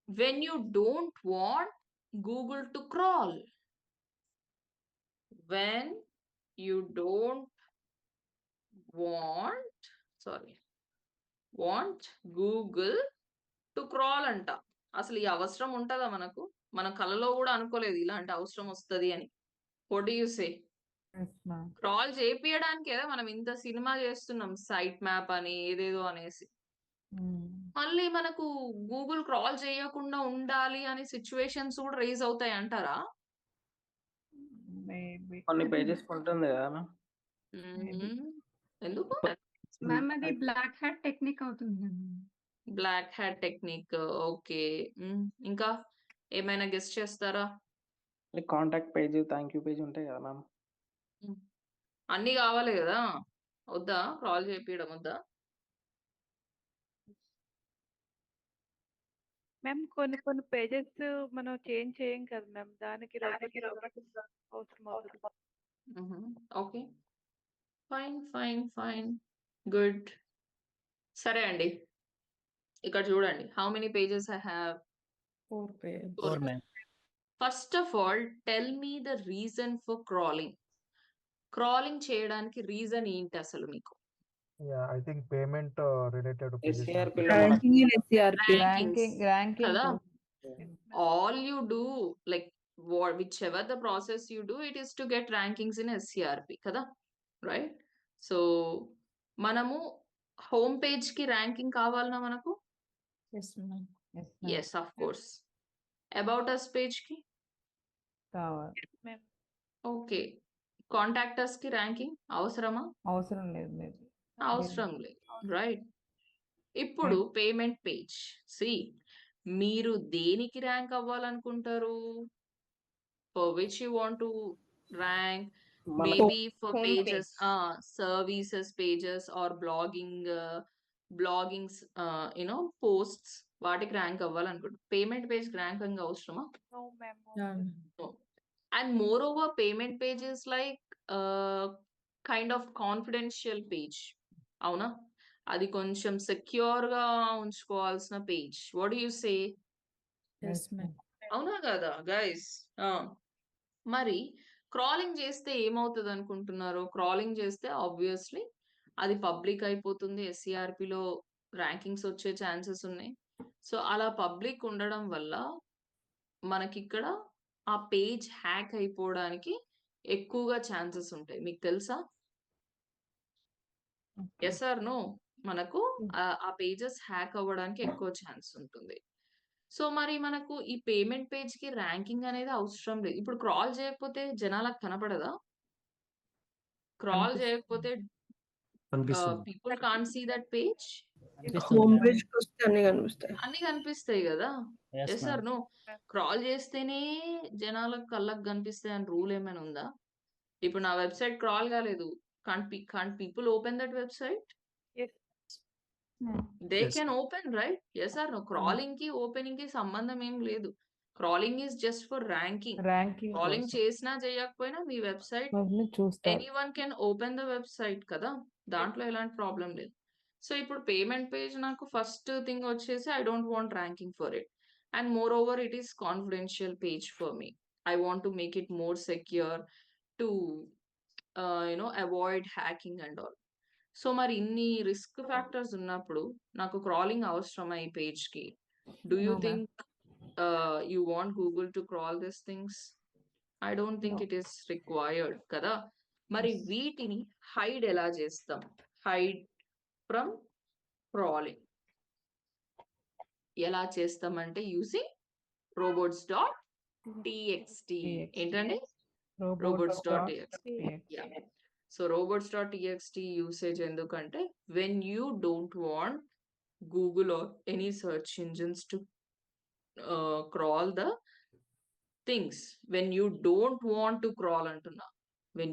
when you don't want Google to crawl, when you don't want Google to crawl అంట. అసలు ఈ అవసరం ఉంటుందా మనకు? మన కలలో కూడా అనుకోలేదు ఇలాంటి అవసరం వస్తుంది అని. What do you say? Yes, ma'am. Crawl చేపియడానికి కదా మనం ఇంత సినిమా చేస్తున్నాం, సైట్ మ్యాప్ అని ఏదేదో అనేసి. మళ్ళీ మనకు గూగుల్ క్రాల్ చేయకుండా ఉండాలి అనే సిచ్యువేషన్స్ కూడా రేజ్ అవుతాయి అంటారా? Maybe. కొన్ని పేజెస్ ఉంటుంది కదా మ్యామ్. ఎందుకు? మ్యామ్ అది బ్లాక్ హ్యాట్ టెక్నిక్ అవుతుంది. Black hat technique. ఓకే. ఇంకా ఏమైనా గెస్ట్ చేస్తారా? Contact page, thank you page ఉంటాయి కదా మ్యామ్. అన్ని కావాలి కదా, వద్దా? క్రాల్ చేపియడం వద్దా? మ్యామ్ కొన్ని పేజెస్ మనం చేంజ్ చేయం కదా మ్యామ్, దానికి అవసరం అవుతుంది. Okay fine good. సరే అండి, ఇక్కడ చూడండి. How many pages I have? 4 pages. 4 ma'am. First of all tell me the reason for crawling. Crawling చేయడానికి రీజన్ ఏంటి అసలు మీకు? I think payment related to pages. SCRP లో Ranking in SCRP. Rankings. Ranking. కదా? All you do, like whichever the process you do, it is to get rankings in SCRP కదా, right? So మనము home page కి ranking కావాలన్నా మనకు? Yes, ma'am. Yes, ma'am. Yes of course. About us page కి కావాలి. Ma'am okay. Contact us కి ranking అవసరమా? అవసరం లేదు. అవసరం లేదు, రైట్? ఇప్పుడు పేమెంట్ పేజ్. మీరు దేనికి ర్యాంక్ అవ్వాలనుకుంటారు? For which you want to rank? Maybe for home pages, services pages or bloggings posts, వాటికి ర్యాంక్ అవ్వాలనుకుంటారు. పేమెంట్ పేజ్ ర్యాంకింగ్ అవసరమా? No ma'am. And moreover, payment page is like kind of confidential page. అవునా? అది కొంచెం secure గా ఉంచుకోవాల్సిన page. What do you say? Yes, ma'am. అవునా కదా గైస్? మరి క్రాలింగ్ చేస్తే ఏమవుతుంది అనుకుంటున్నారు? క్రాలింగ్ చేస్తే ఆబ్వియస్లీ అది పబ్లిక్ అయిపోతుంది, SCRP లో ర్యాంకింగ్స్ వచ్చే ఛాన్సెస్ ఉన్నాయి. సో అలా పబ్లిక్ ఉండడం వల్ల మనకిక్కడ ఆ పేజ్ హ్యాక్ అయిపోవడానికి ఎక్కువగా ఛాన్సెస్ ఉంటాయి. మీకు తెలుసా? Yes or no? మనకు ఆ పేజెస్ హ్యాక్ అవ్వడానికి ఎక్కువ ఛాన్స్ ఉంటుంది. సో మరి మనకు ఈ పేమెంట్ పేజ్ కి ర్యాంకింగ్ అనేది అవసరం లేదు. ఇప్పుడు క్రాల్ చేయకపోతే జనాలకు కనపడదా? క్రాల్ చేయకపోతే అనిపిస్తుంది. People can't see that page. అనిపిస్తుంది ma'am. అన్ని కనిపిస్తాయి కదా. Yes, yes ma'am. Or no? Crawl చేస్తేనే జనాలకు కళ్ళకు కనిపిస్తాయి అని రూల్ ఏమైనా ఉందా? ఇప్పుడు నా వెబ్సైట్ క్రాల్ కాలేదు, can't people open that website? Yes. They Yes. can open, right? Yes or no? Crawling కి ఓపెనింగ్ కి సంబంధం ఏం లేదు. Crawling is just for ranking. Ranking crawling కోసం చేసినా చేయకపోయినా మీ వెబ్సైట్ మమ్మల్ని చూస్తారు. Anyone can open the website కదా, దాంట్లో ఎలాంటి ప్రాబ్లం లేదు. సో ఇప్పుడు పేమెంట్ పేజ్ నాకు ఫస్ట్ థింగ్ వచ్చేసి I don't want ranking for it, and more over it is confidential page for me. I want to make it more secure to avoid hacking and all. So మరి ఇన్ని risk factors ఉన్నప్పుడు నాకు crawling అవసరమా ఈ page కి? Do you No, ma'am. Think you want Google to crawl this things? I don't think No. It is required కదా. మరి వీటిని హైడ్ ఎలా చేస్తాం? హైడ్ ఫ్రమ్ క్రాలింగ్ ఎలా చేస్తామంటే యూజింగ్ robots.txt. ఏంటండి? robots.txt. Yeah. So robots.txt usage ఎందుకంటే when you don't want Google or any search engines to crawl the things, when you don't want to crawl అంటున్నా, when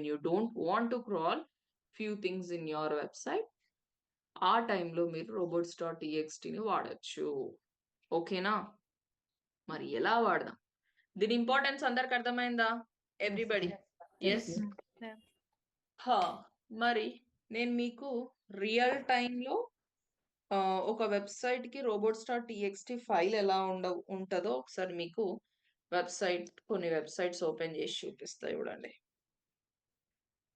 you don't want to crawl few things in your website, ఆ టైంలో మీరు robots.txt ని వాడచ్చు. ఓకేనా? మరి ఎలా వాడదాం? దీని ఇంపార్టెన్స్ అందరికి అర్థమైందా? ఎవ్రీబడి? ఎస్. మరి నేను మీకు రియల్ టైంలో ఒక వెబ్సైట్ కి robots.txt ఫైల్ ఎలా ఉంటుందో ఒకసారి మీకు కొన్ని వెబ్సైట్స్ ఓపెన్ చేసి చూపిస్తా చూడండి.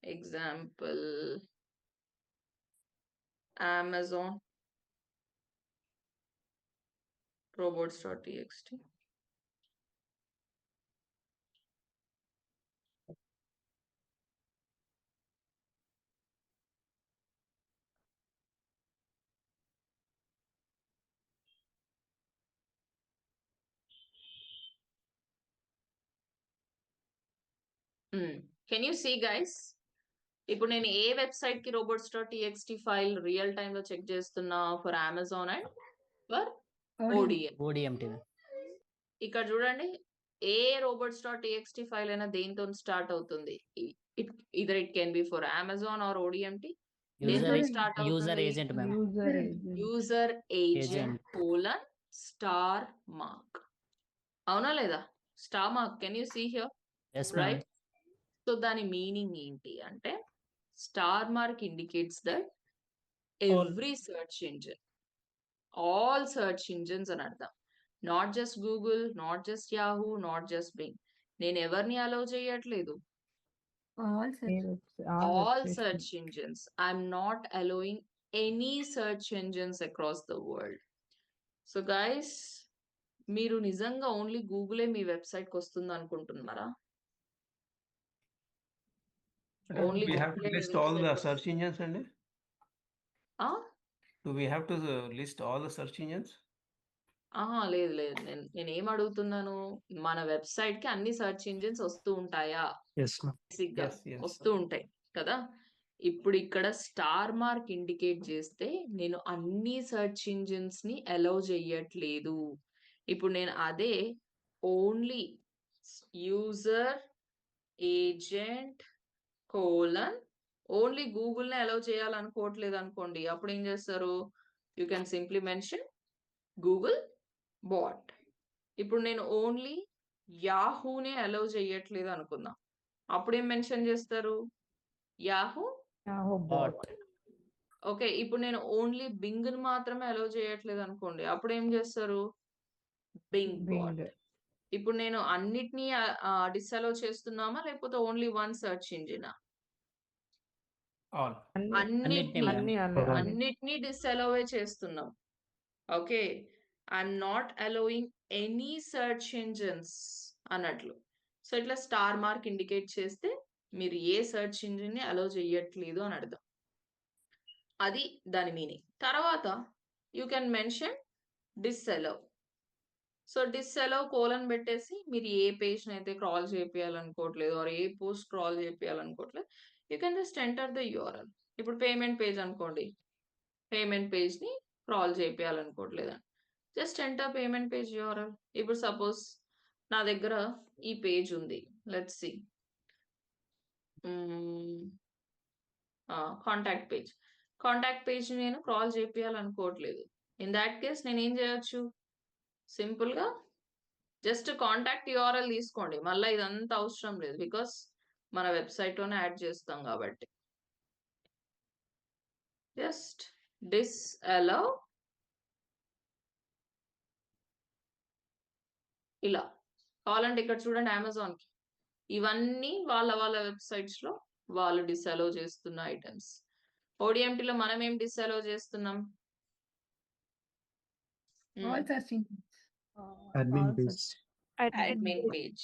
Example Amazon robots.txt. Can you see guys? ఇప్పుడు నేను ఏ వెబ్సైట్ కి robots.txt ఫైల్ రియల్ టైమ్ లో చెక్ చేస్తున్నా? For Amazon and for ODM. ODMT. ఇక్కడ చూడండి, ఏ robots.txt ఫైల్ అయినా దేంతో స్టార్ట్ అవుతుంది? Either it can be for Amazon or ODMT. దేంతో స్టార్ట్ యూజర్ అవుతుంది? Agent ma'am. User agent colon star mark. అవునా లేదా? Star mark, can you see here? Yes ma'am. Right. So దాని మీనింగ్ ఏంటి అంటే, star mark indicates that every search engine, all search engines అని అర్థం. Not just Google, not just Yahoo, not just Bing. నేను ఎవరిని allow చేయట్లేదు. All search engines. I'm not allowing any search engines across the world. So guys, మీరు నిజంగా only గూగులే మీ website కి వస్తుంది అనుకుంటున్నారా? Only we have to Google list website all the was- search engines and Ah? do we have to list all the search engines? లేదు లేదు, నేను ఏం అడుగుతున్నాను, మన వెబ్సైట్ కి అన్ని సర్చ్ ఇంజిన్స్ వస్తూ ఉంటాయా? Yes, ma'am. Basic గా Yes. వస్తూ ఉంటాయి కదా. ఇప్పుడు ఇక్కడ స్టార్ మార్క్ ఇండికేట్ చేస్తే నేను అన్ని సర్చ్ ఇంజిన్స్ ని అలౌ చెయ్యట్లేదు. ఇప్పుడు నేను అదే only user agent colon only Google ని అలౌ చేయాలనుకోవట్లేదు అనుకోండి, అప్పుడు ఏం చేస్తారు? You can simply mention Googlebot. ఇప్పుడు నేను ఓన్లీ యాహూనే అలౌ చేయట్లేదు అనుకుందాం, అప్పుడు ఏం మెన్షన్ చేస్తారు? Yahoo bot. ఓకే. ఇప్పుడు నేను ఓన్లీ బింగ్ ని మాత్రమే అలౌ చేయట్లేదు అనుకోండి, అప్పుడు ఏం చేస్తారు? Bing bot. ఇప్పుడు నేను అన్నిటినీ డిస్అలౌ చేస్తున్నామా, లేకపోతే only one search engine? All. అన్నిటినీ డిస్అలౌవే చేస్తున్నాం. Okay. I'm not allowing any search engines అన్నట్లు. సో ఇట్లా స్టార్ మార్క్ ఇండికేట్ చేస్తే మీరు ఏ సర్చ్ ఇంజిన్ ని అలౌ చేయట్లేదు అని అర్థం. అది దాని మీనింగ్. తర్వాత you can mention disallow. So disallow colon పెట్టేసి మీరు ఏ పేజ్ అయితే క్రాల్ చేయాలనుకోవట్లేదు ఆర్ ఏ పోస్ట్ క్రాల్ చేయాలనుకోవట్లేదు, you can just enter the URL. ఇప్పుడు పేమెంట్ పేజ్ అనుకోండి, పేమెంట్ పేజ్ ని క్రాల్ చేయాలనుకోవట్లేదని just enter payment page URL. ఇప్పుడు సపోజ్ నా దగ్గర ఈ పేజ్ ఉంది, let's see contact page. Contact page నేను క్రాల్ చేయాలనుకోవట్లేదు. ఇన్ దాట్ కేస్ నేను ఏం చేయొచ్చు? సింపుల్ గా జస్ట్ కాంటాక్ట్ యూఆర్ఎల్ తీసుకోండి, మళ్ళీ ఇదంతా అవసరం లేదు, బికాస్ మన వెబ్సైట్ లోనే యాడ్ చేస్తాం కాబట్టి. జస్ట్ డిస్అలౌ ఇలా కావాలంటే ఇక్కడ చూడండి అమెజాన్ కి ఇవన్నీ వాళ్ళ వెబ్సైట్స్ లో వాళ్ళు డిసలౌ చేస్తున్న ఐటమ్స్. ODMT లో మనం ఏం డిసలౌ చేస్తున్నాం? All searching Admin page. Admin page.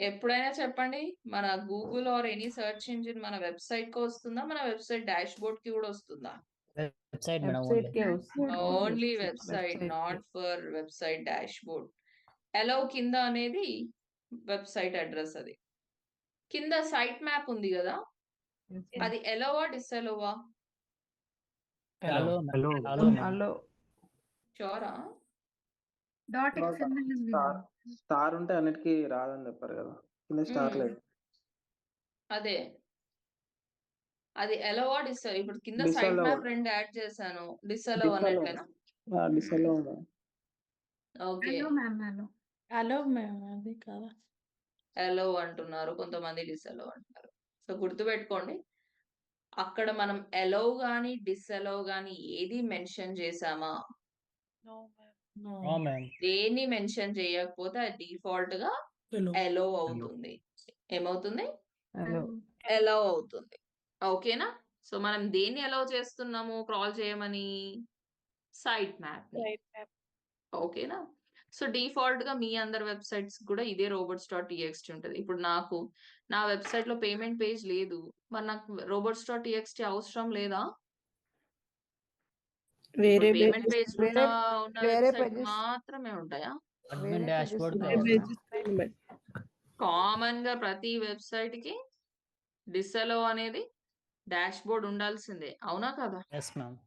ఎప్పుడైనా చెప్పండి, మన Google or any search engine మన వెబ్సైట్ కి వస్తుందా, మన వెబ్సైట్ డాష్ బోర్డ్ కి కూడా వస్తుందా? Website madam website only. కే వస్తుంది. Only website, not for website dashboard. Allow కింద అనేది వెబ్సైట్ అడ్రస్, అది కింద సైట్ మ్యాప్ ఉంది కదా, అది ఎలోవా డిసెలోవా? Hello Hello. Hello ma'am. Hello షోరా? డాట్ XML ఉంది కదా. స్టార్ ఉంటే అన్నిటికీ రాదని చెప్పారు కదా, కింద స్టార్ లేదు. అదే అది ఎలోవా డిసెల్. ఇప్పుడు కింద సైట్ Disallow. మ్యాప్ 2 యాడ్ చేశాను, డిసెలవ్ అన్నట్లేనా? డిసలో ఉంది. Okay, hello ma'am, hello. Hello ma'am అది కాదా? ఎలో అంటున్నారు, కొంతమంది డిసెలవ్ అంటున్నారు. సో గుర్తుపెట్టుకోండి, అక్కడ మనం ఎలో గాని డిసెలవ్ గాని ఏది మెన్షన్ చేసామా? No ma'am. No ma'am. దేన్ని మెన్షన్ చేయకపోతే అది డిఫాల్ట్ గా హలో ఎలో అవుతుంది. ఏమవుతుంది? హలో ఎలో అవుతుంది. ఓకేనా? సో మనం దేన్ని అలౌ చేస్తున్నాము క్రాల్ చేయమని? Site map. Right ma'am. ఓకేనా? సో డిఫాల్ట్ గా మీ అందరి వెబ్సైట్స్ కూడా ఇదే robots.txt ఉంటుంది. ఇప్పుడు నాకు నా వెబ్సైట్ లో పేమెంట్ పేజ్ లేదు, మరి నాకు robots.txt అవసరం లేదా? వేరే పేమెంట్ పేజ్ ఉన్న వేరే వెబ్సైట్ pages. మాత్రమే ఉంటాయా? అడ్మిన్ డాష్ బోర్డ్ కామన్ గా ప్రతి వెబ్సైట్ కి డిసెలో అనేది డాష్ బోర్డ్ ఉండాల్సిందే, అవునా కదా? Yes ma'am.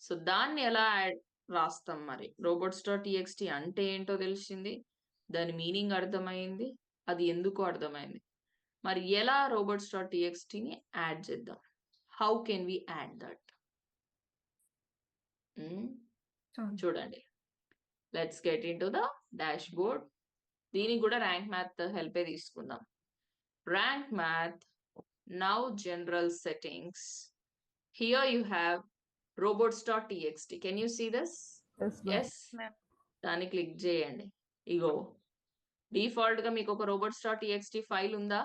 సో దాన్ని ఎలా రాస్తాం మరి? robots.txt అంటే ఏంటో తెలిసింది, దాని మీనింగ్ అర్థమైంది, అది ఎందుకు అర్థమైంది. మరి ఎలా robots.txt ని యాడ్ చేద్దాం? How can we add that? చూడండి, let's get into the dashboard. దీనికి కూడా ర్యాంక్ మ్యాథ్ హెల్పే తీసుకుందాం. Rank Math, now general settings. Here you have robots.txt. Can you see this? Yes, ma'am. Yes. దాన్ని click చేయండి. ఇగో default గా మీకు ఒక robots.txt ఫైల్ ఉందా?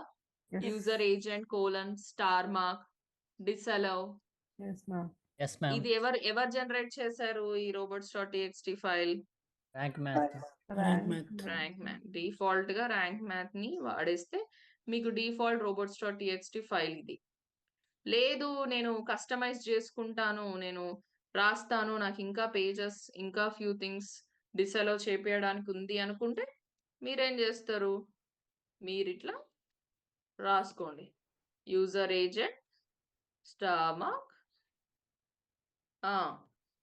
Yes. User agent star mark disallow. Yes, ma'am. Yes ma'am. ఇది ఎవరు జనరేట్ చేశారు ఈ robots.txt file? Rank Math. Rank Math. Default గా ర్యాంక్ మ్యాథ్ ని వాడేస్తే మీకు డిఫాల్ట్ robots.txt ఫైల్ ఇది. లేదు నేను కస్టమైజ్ చేసుకుంటాను, నేను రాస్తాను, నాకు ఇంకా పేజెస్ ఇంకా ఫ్యూ థింగ్స్ డిసలో చేపించడానికి ఉంది అనుకుంటే మీరేం చేస్తారు? మీరు ఇట్లా రాసుకోండి, యూజర్ ఏజెంట్ స్టార్ మార్క్.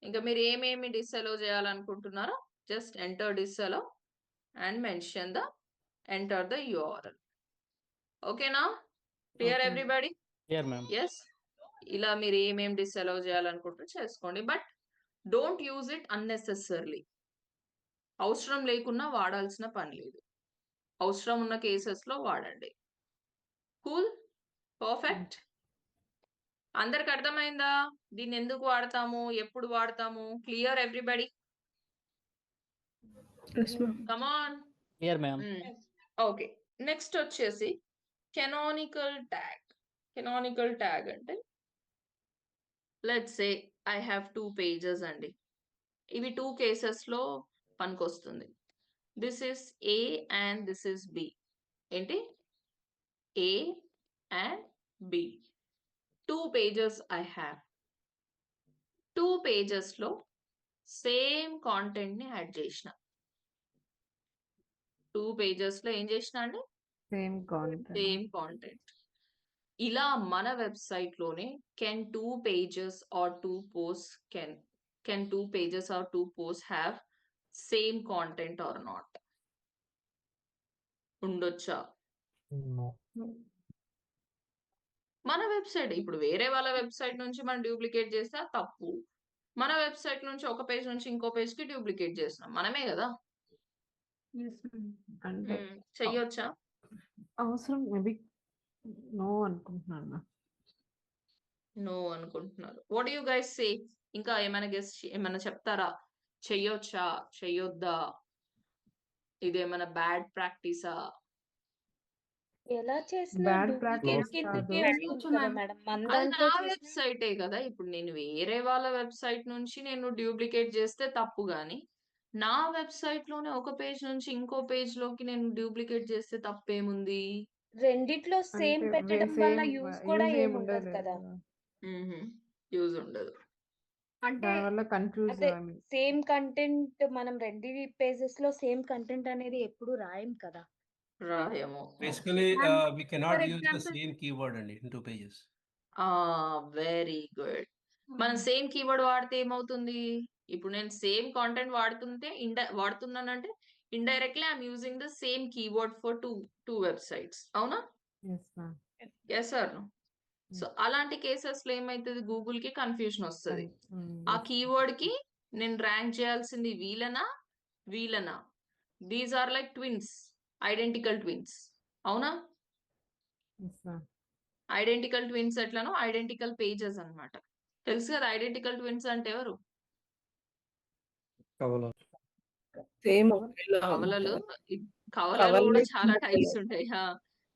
ఇంకా మీరు ఏమేమి డిసలో చేయాలనుకుంటున్నారో just enter disallow and mention the enter the URL. ఓకేనా? Clear Okay. Everybody? Here ma'am. Yes. ఇలా మీరు ఏమేం డిసలౌ చేయాలనుకుంటే చేసుకోండి, but don't use it unnecessarily. అవసరం లేకున్నా వాడాల్సిన పని లేదు, అవసరం ఉన్న కేసెస్ లో వాడండి. Cool, perfect. అందరికి అర్థమైందా దీన్ని ఎందుకు వాడతాము, ఎప్పుడు వాడతాము? Clear everybody? Come on. Here ma'am. Okay, next వచ్చేసి కెనానికల్ ట్యాగ్. కెనానికల్ ట్యాగ్ అంటే let's say I have 2 pages అండి. ఇవి 2 cases లో పనికొస్తుంది. This is A and this is B. ఏంటి? A and B. 2 pages I have. 2 pages లో same content ని add చేసిన. 2 pages లో ఏం చేసిన అండి? Same content. Same content. ఇలా మన వెబ్సైట్ లోనే can 2 pages or 2 posts can 2 pages or 2 posts have same content or not? ఉండొచ్చా? No. మన వెబ్సైట్ ఇప్పుడు వేరే వాళ్ళ వెబ్సైట్ నుంచి మనం డూప్లికేట్ చేస్తే తప్పు. మన వెబ్సైట్ నుంచి ఒక పేజ్ నుంచి ఇంకో పేజ్ కి డూప్లికేట్ చేస్తున్నాం మనమే కదా. Yes, ma'am. అంటే చెయ్యొచ్చా? అవసరం మేబీ నో అనుకుంటున్నాను. నో అనుకుంటున్నారు. వాట్ యు గైస్ సే? ఇంకా ఏమైనా గెస్ట్ ఏమైనా చెప్తారా? చెయ్యొచ్చా, చెయ్యొద్దా, ఇదేమైనా బ్యాడ్ ప్రాక్టీసా? ఎలా చేసినా బ్యాడ్ డూప్లికేట్ ప్రాక్టీస్ కిందకే కాదు. వస్తుంది కదా మేడం. మన అది దాంట్లో నా చేసినా వెబ్సైటే కదా. ఇప్పుడు నేను వేరే వాళ్ళ వెబ్సైట్ నుంచి నేను డూప్లికేట్ చేస్తే తప్పు గాని, నా వెబ్సైట్ లోనే ఒక పేజ్ నుంచి ఇంకో పేజ్ లోకి నేను డూప్లికేట్ చేస్తే తప్పేముంది? రెండిట్లో సేమ్ అంటే పెట్టడం వల్ల సేమ్ యూస్ కూడా యూజ్ ఏమి ఏమి ఉండదు ఉండదు కదా. కదా. యూజ్ ఉండదు. అంటే దానివల్ల కన్ఫ్యూజ్ అదే సేమ్ కంటెంట్ మనం రెండు పేజెస్ లో సేమ్ కంటెంట్ అనేది ఎప్పుడు రాయం కదా. రాయము. Basically, Ma'am, we cannot for use the example, same keyword అండి in 2 pages. Very good. మనం సేమ్ కీవర్డ్ వాడితే ఏమవుతుంది? ఇప్పుడు నేను సేమ్ కాంటెంట్ వాడుతున్నానంటే indirectly I'm using the same keyword for two websites. అవునా? Yes ma'am. Yes sir. So అలాంటి cases లో ఏమైతుంది? గూగుల్ కి కన్ఫ్యూజన్ వస్తుంది. ఆ కీవర్డ్ కి నేను ర్యాంక్ చేయాల్సింది వీలనా? These are like twins, identical twins. అవునా? Yes ma'am. ఐడెంటికల్ ట్విన్స్ ఎట్లనో ఐడెంటికల్ పేజెస్ అన్నమాట. తెలుసు కదా ఐడెంటికల్ ట్విన్స్ అంటే ఎవరు? సేమ్ కవలలు కూడా చాలా టైప్స్ ఉంటాయి.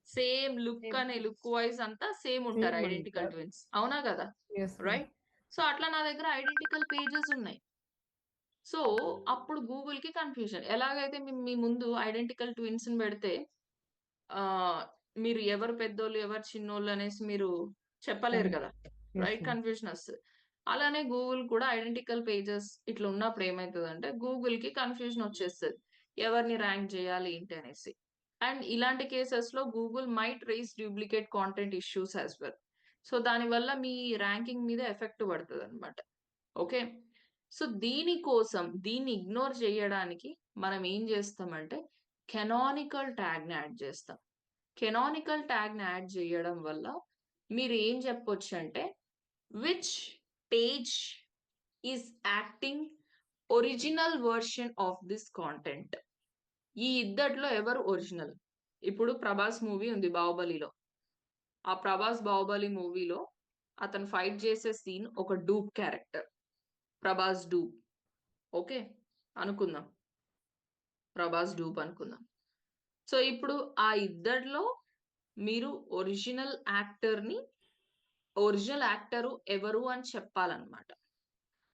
సేమ్ లుక్ అనే లుక్ వైజ్ అంతా సేమ్ ఉంటారు Same ఐడెంటికల్ ఉంటారు. ట్విన్స్. అవునా కదా? Yes right. సో అట్లా నా దగ్గర ఐడెంటికల్ పేజెస్ ఉన్నాయి. సో అప్పుడు గూగుల్ కి కన్ఫ్యూజన్. ఎలాగైతే మీ ముందు ఐడెంటికల్ ట్విన్స్ ని పెడితే ఆ మీరు ఎవరు పెద్దోళ్ళు ఎవరు చిన్నోళ్ళు అనేసి మీరు చెప్పలేరు కదా. రైట్, కన్ఫ్యూజన్ వస్తుంది. అలానే గూగుల్ కూడా ఐడెంటికల్ పేజెస్ ఇట్లా ఉన్నప్పుడు ఏమవుతుందంటే గూగుల్ కి కన్ఫ్యూజన్ వచ్చేస్తుంది ఎవరిని ర్యాంక్ చేయాలి ఏంటి అనేసి. అండ్ ఇలాంటి కేసెస్ లో Google might raise duplicate content issues as well. So దానివల్ల మీ ర్యాంకింగ్ మీద ఎఫెక్ట్ పడుతుంది అనమాట. ఓకే. సో దీన్ని ఇగ్నోర్ చేయడానికి మనం ఏం చేస్తామంటే కెనానికల్ ట్యాగ్ ని యాడ్ చేస్తాం. కెనానికల్ ట్యాగ్ ని యాడ్ చేయడం వల్ల మీరు ఏం చెప్పొచ్చు అంటే which page is acting original version of this content. ఈ ఇద్దట్లో ఎవరు ఒరిజినల్? ఇప్పుడు ప్రభాస్ మూవీ ఉంది బాహుబలిలో. ఆ ప్రభాస్ బాహుబలి మూవీలో అతను ఫైట్ చేసే సీన్ ఒక dupe character, Prabhas dupe. Okay అనుకుందాం, ప్రభాస్ డూప్ అనుకుందాం. సో ఇప్పుడు ఆ ఇద్దరిలో మీరు ఒరిజినల్ యాక్టరు ఎవరు అని చెప్పాలన్నమాట.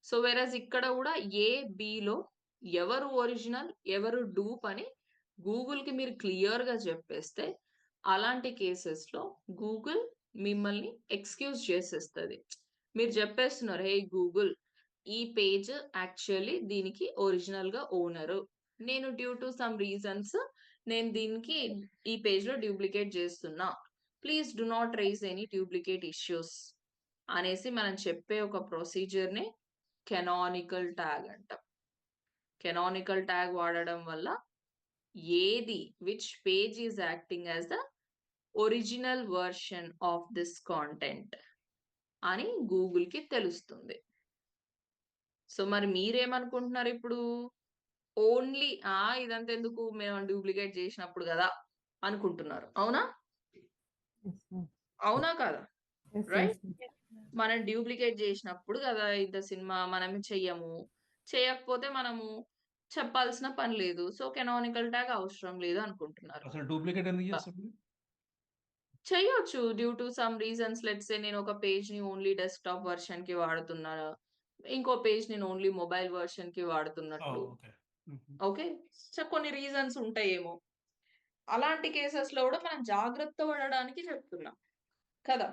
సో వెరస్ ఇక్కడ కూడా ఏ బిలో ఎవరు ఒరిజినల్ ఎవరు డూప్ అని గూగుల్ కి మీరు క్లియర్ గా చెప్పేస్తే అలాంటి కేసెస్ లో గూగుల్ మిమ్మల్ని ఎక్స్క్యూజ్ చేసేస్తుంది. మీరు చెప్పేస్తున్నారు, హే గూగుల్, ఈ పేజ్ యాక్చువల్లీ దీనికి ఒరిజినల్ గా ఓనరు, నేను డ్యూ టు సమ్ రీజన్స్ నేను దీనికి ఈ పేజ్ లో డూప్లికేట్ చేస్తున్నా, please do not raise any duplicate issues అనేసి మనం చెప్పే ఒక ప్రొసీజర్ ని కెనానికల్ ట్యాగ్ అంటాం. కెనానికల్ ట్యాగ్ వాడడం వల్ల which page is acting as the original version of this content అని గూగుల్ కి తెలుస్తుంది. సో మరి మీరేమనుకుంటున్నారు ఇప్పుడు? ఓన్లీ ఇదంతా ఎందుకు, మేము డూప్లికేట్ చేసినప్పుడు కదా అనుకుంటున్నారు. అవునా కాదా? రైట్. మనం డూప్లికేట్ చేసినప్పుడు కదా ఇంత సినిమా మనం చెయ్యము, చేయకపోతే మనము చెప్పాల్సిన పని లేదు. సో కెనానికల్ ట్యాగ్ అవసరం లేదు అనుకుంటున్నారు. అసలు డూప్లికేట్ ఎందుకు చేస్తాం? చెయ్యొచ్చు due to some reasons. Let's say నేను ఒక పేజ్ ని ఓన్లీ డెస్క్టాప్ వర్షన్ కి వాడుతున్నా, ఇంకో పేజ్ నేను ఓన్లీ మొబైల్ వర్షన్ కి వాడుతున్నట్లు. ఓకే. సో కొన్ని రీజన్స్ ఉంటాయేమో. అలాంటి కేసెస్ లో కూడా మనం జాగ్రత్త పడడానికి చెప్తున్నాం కదా.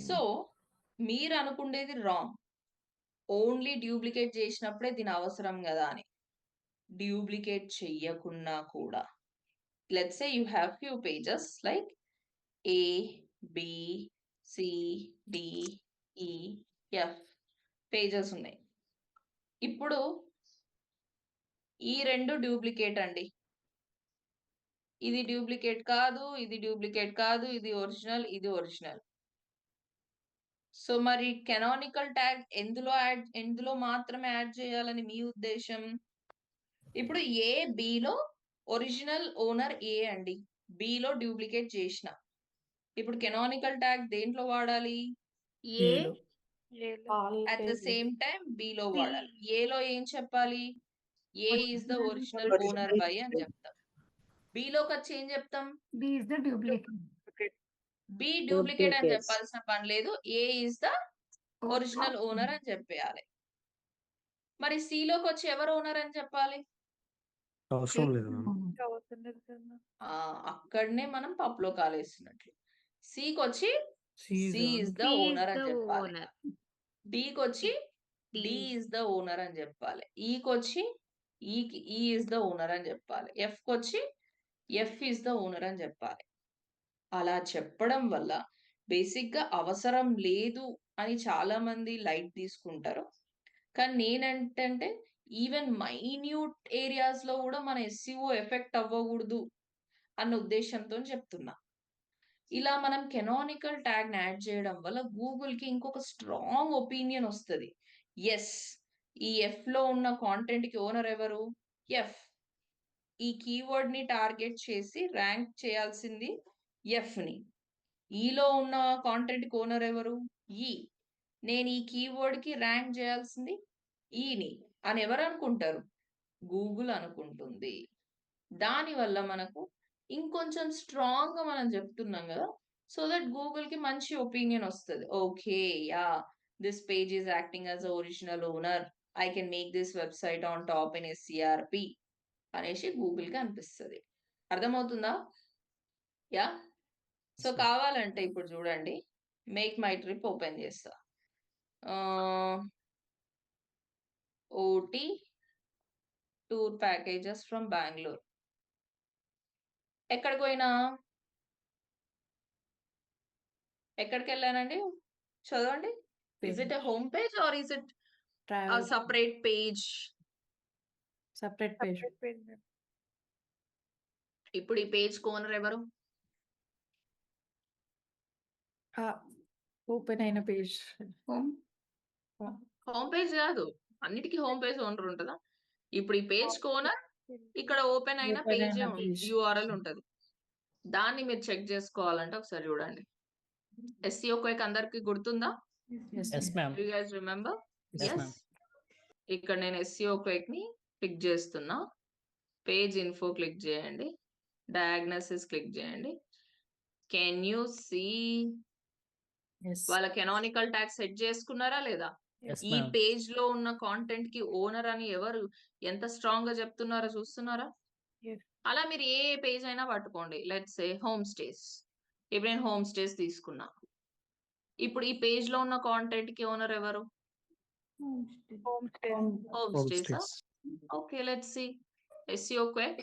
సో మీరు అనుకునేది రాంగ్. ఓన్లీ డూప్లికేట్ చేసినప్పుడే దీని అవసరం కదా అని. డూప్లికేట్ చెయ్యకున్నా కూడా let's say you have few pages like A, B, C, D, E, F pages ఉన్నాయి. ఇప్పుడు ఈ రెండు డూప్లికేట్ అండి, ఇది డూప్లికేట్ కాదు, ఇది డూప్లికేట్ కాదు, ఇది ఒరిజినల్, ఇది ఒరిజినల్. సో మరి కెనానికల్ ట్యాగ్ ఎందులో మాత్రమే యాడ్ చేయాలని మీ ఉద్దేశం? ఇప్పుడు బిలో ఒరిజినల్ ఓనర్ ఏ అండి, బిలో డూప్లికేట్ చేసిన. ఇప్పుడు కెనానికల్ ట్యాగ్ దేంట్లో వాడాలి? ఏలో. At the same time below వాడాలి. ఏలో ఏం చెప్పాలి? ఏ is the original owner by అని చెప్తాం. బిలోకి వచ్చి ఏం చెప్తాం? B is the duplicate. B duplicate అని చెప్పాల్సిన పని లేదు, A is the original owner అని చెప్పేయాలి. మరి సిలోకి వచ్చి ఎవరు ఓనర్ అని చెప్పాలి? అవసరం లేదు మ్యామ్. అవసరం లేదు కదా మ్యామ్. అక్కడనే మనం పప్పులో కాలేస్తున్నట్లు. సికి వచ్చి C is C the is the C is owner అని the చెప్పాలి. owner. డికి వచ్చి డి ఇస్ ద ఓనర్ అని చెప్పాలి. ఈకి వచ్చి ఈ ఇస్ ద ఓనర్ అని చెప్పాలి. ఎఫ్ కి వచ్చి ఎఫ్ ఇస్ ద ఓనర్ అని చెప్పాలి. అలా చెప్పడం వల్ల బేసిక్ గా అవసరం లేదు అని చాలా మంది లైట్ తీసుకుంటారు. కానీ నేనంటే ఈవెన్ మైన్యూట్ ఏరియాస్ లో కూడా మన ఎస్సీఓ ఎఫెక్ట్ అవ్వకూడదు అన్న ఉద్దేశంతో చెప్తున్నా. ఇలా మనం కెనానికల్ ట్యాగ్ యాడ్ చేయడం వల్ల గూగుల్ కి ఇంకొక స్ట్రాంగ్ ఒపీనియన్ వస్తుంది. ఎస్, ఈ ఎఫ్ లో ఉన్న కాంటెంట్ కి ఓనర్ ఎవరు? ఎఫ్. ఈ కీవర్డ్ ని టార్గెట్ చేసి ర్యాంక్ చేయాల్సింది ఎఫ్ ని. ఈలో ఉన్న కాంటెంట్ కి ఓనర్ ఎవరు? ఈ. నేను ఈ కీవర్డ్ కి ర్యాంక్ చేయాల్సింది ఈని అని ఎవరు అనుకుంటారు? గూగుల్ అనుకుంటుంది. దానివల్ల మనకు ఇంకొంచెం స్ట్రాంగ్ గా మనం చెప్తున్నాం కదా, సో దట్ గూగుల్ కి మంచి ఒపీనియన్ వస్తుంది. Okay, ya, this page is acting as a original owner, I can make this website on top in SERP అనేసి గూగుల్ కి అనిపిస్తుంది. అర్థమవుతుందా? యా. సో కావాలంటే ఇప్పుడు చూడండి, మేక్ మై ట్రిప్ ఓపెన్ చేస్తా. OT tour packages from Bengaluru. ఎక్కడికి పోయినా, ఎక్కడికి వెళ్ళానండి? చదవండి. Is it a home page or is it separate page? Separate page. Separate page ma'am. ఇప్పుడు ఈ పేజ్ ఓనర్ ఎవరు? ఓపెన్ అయిన పేజ్. హోమ్ పేజ్ కాదు, అన్నిటికీ హోమ్ పేజ్ ఓనర్ ఉంటుందా? ఇప్పుడు ఈ పేజ్ ఓనర్ ఇక్కడ ఓపెన్ అయిన Open పేజ్ అయిన page. యూఆర్ఎల్ ఉంటది. దాన్ని మీరు చెక్ చేసుకోవాలంటే ఒకసారి చూడండి. ఎస్సీఓ క్వేక్ అందరికి గుర్తుందా? Yes ma'am. You guys remember? Yes, yes. ma'am. ఇక్కడ నేను ఎస్సీఓ క్వేక్ ని క్లిక్ చేస్తున్నా. పేజ్ ఇన్ఫో క్లిక్ చేయండి, డయాగ్నోసిస్ క్లిక్ చేయండి. కెన్ యూ సీ వాళ్ళ కెనానికల్ ట్యాగ్ సెట్ చేసుకున్నారా లేదా? Yes, ఈ ma'am. పేజ్ లో ఉన్న కాంటెంట్ కి ఓనర్ అని ఎవరు ఎంత స్ట్రాంగ్ గా చెప్తున్నారో చూస్తున్నారా? Yes. అలా మీరు ఏ పేజ్ అయినా పట్టుకోండి. Let's say home stays. ఇప్పుడు నేను హోమ్ స్టేస్ తీసుకున్నా. ఇప్పుడు ఈ పేజ్ లో ఉన్న కాంటెంట్ కి ఓనర్ ఎవరు? Home stay. Home Home stays. stays. Okay, let's see. SEOquake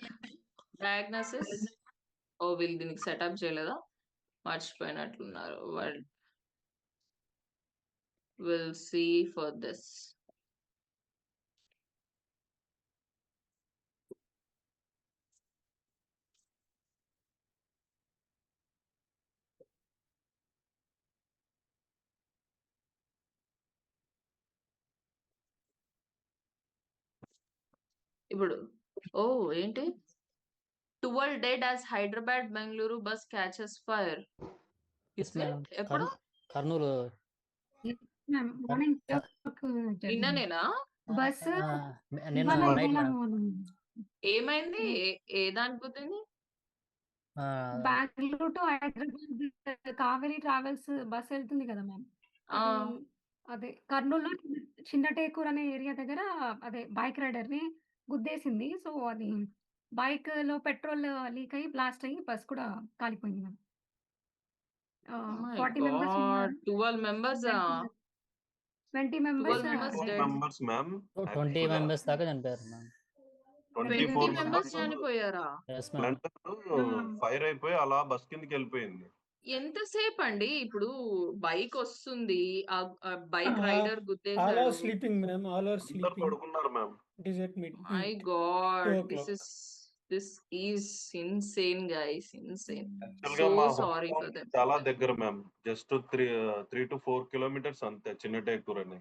diagnosis. Oh, వీళ్ళు దీనికి సెటప్ చేయలేదా? మర్చిపోయినట్లున్నారు. We'll see for this. ఇప్పుడు ఏంటి? 12 dead as Hyderabad Bengaluru bus catches fire. Yes, ma'am. ఎప్పుడు? కర్నూలు మార్నింగ్ నిన్ననేనా? బస్ నిన్న night ma'am. ఏమైంది? ఏ దానికి పోతుంది? Bengaluru to Hyderabad Kaveri travels bus వెళ్తుంది కదా మ్యామ్. అదే కర్నూలులో చిన్నటేకూర్ అనే ఏరియా దగ్గర అదే బైక్ రైడర్ ని గుద్దేసింది. సో అది బైక్ లో పెట్రోల్ లీక్ అయ్యి బ్లాస్ట్ అయ్యి బస్ కూడా కాలిపోయింది మ్యామ్. 40 members ఉన్నారు. 12 members. 20 members 12 members dead. dead. Members ma'am. 20 members దాకా చనిపోయారు మ్యామ్. 20 24 members మెంబర్స్ చనిపోయారా? Yes ma'am. ఫైర్ అయిపోయి అలా బస్ కిందకి వెళ్ళిపోయింది. ఎంతసేపు అండి? ఇప్పుడు బైక్ వస్తుంది, ఆ బైక్ Ah, రైడర్ all గుద్దేశాడు. are sleeping, ma'am. All are అందరు sleeping. పడుకున్నారు ma'am. It is at my midnight. God, 2 this o'clock. Is this is insane guys, insane. Actual so గా మా సారీ హోమ్ ఫర్ దెమ్. చాలా దగ్గర ma'am, just 3 to 4 kilometres అంతే చిన్న టేకూర్ అని.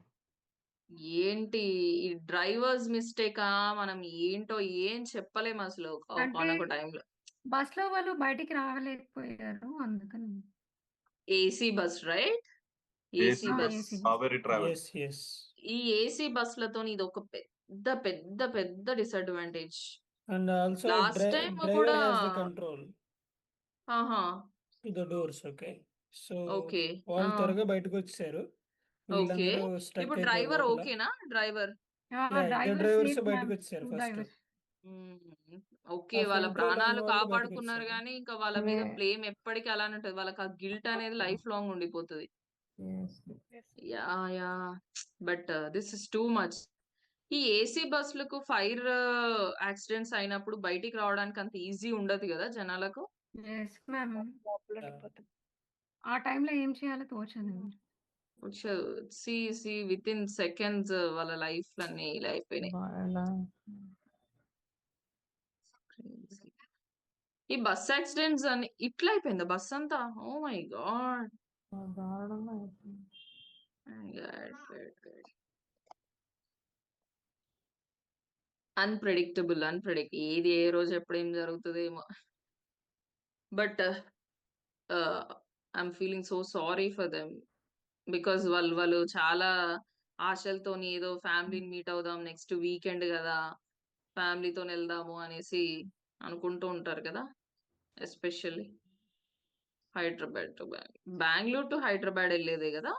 ఏంటి ఈ డ్రైవర్స్ మిస్టేకా, మనం ఏంటో ఏం చెప్పలేము అసలు అంటే ఒకానొక టైంలో. బస్‌లో వాళ్ళు బయటికి రాలేకపోయారు అందుకని. AC bus right? AC AC bus. Bus Kaveri travel. Yes yes ఈ ఏసీ బస్‌లతోని ఇదొక పెద్ద పెద్ద పెద్ద disadvantage. And also last time driver కూడా హ్యాస్ ద కంట్రోల్ ఆహా! To the doors. Okay, so okay. ఆ! వాళ్ళు త్వరగా బయటకు వచ్చేసారు. ఓకే. వీళ్ళందరూ స్టక్ ఇప్పుడు అయిపోయారు డ్రైవర్ లోపల. ఓకేనా? డ్రైవర్? ఇద్దరు డ్రైవర్ డ్రైవర్స్ సేఫ్ బయటకు మ్యామ్. వచ్చేసారు 2 ఫస్ట్. డ్రైవర్స్. ఓకే. ఆ వాళ్ళ ఫ్రంట్ రోలో ప్రాణాలు ఉన్న వాళ్ళు బయటకు కాపాడుకున్నారు వచ్చేసారు. గానీ, ఇంకా వాళ్ళ మీద బ్లేమ్ ఎప్పటికి అలానే ఉంటది. వాళ్ళకి ఆ గిల్ట్ అనేది లైఫ్ లాంగ్ ఉండిపోతది. Yeah! But this is too much. ఈ ఏసీ బస్‌లకు ఫైర్ యాక్సిడెంట్స్ అయినప్పుడు బయటికి రావడానికి అంత ఈజీ ఉండదు గదా జనాలకు. Yes ma'am. లోపల ఉండిపోతుంది. ఆ టైంలో ఏం చేయాలో తోచదండి. వితిన్ సెకండ్స్ వాళ్ళ లైఫ్‌లన్నీ ఇలా అయిపోయినాయి. Crazy. ఈ బస్ యాక్సిడెంట్స్ అని ఇట్లా అయిపోయిందా బస్ అంతా? Oh my god! దారుణంగా అయిపోయింది. ఏది ఏ రోజు ఎప్పుడు ఏం జరుగుతదేమో. But I'm feeling so sorry for them. Because వాళ్ళు చాలా ఆశలతోని ఏదో ఫ్యామిలీని మీట్ అవుదాం నెక్స్ట్ వీకెండ్ గదా! ఫ్యామిలీతోని ఎళ్దాము అనేసి అనుకుంటూ ఉంటారు కదా! Especially Hyderabad to Bengaluru to Hyderabad ఎళ్ళేదే గదా!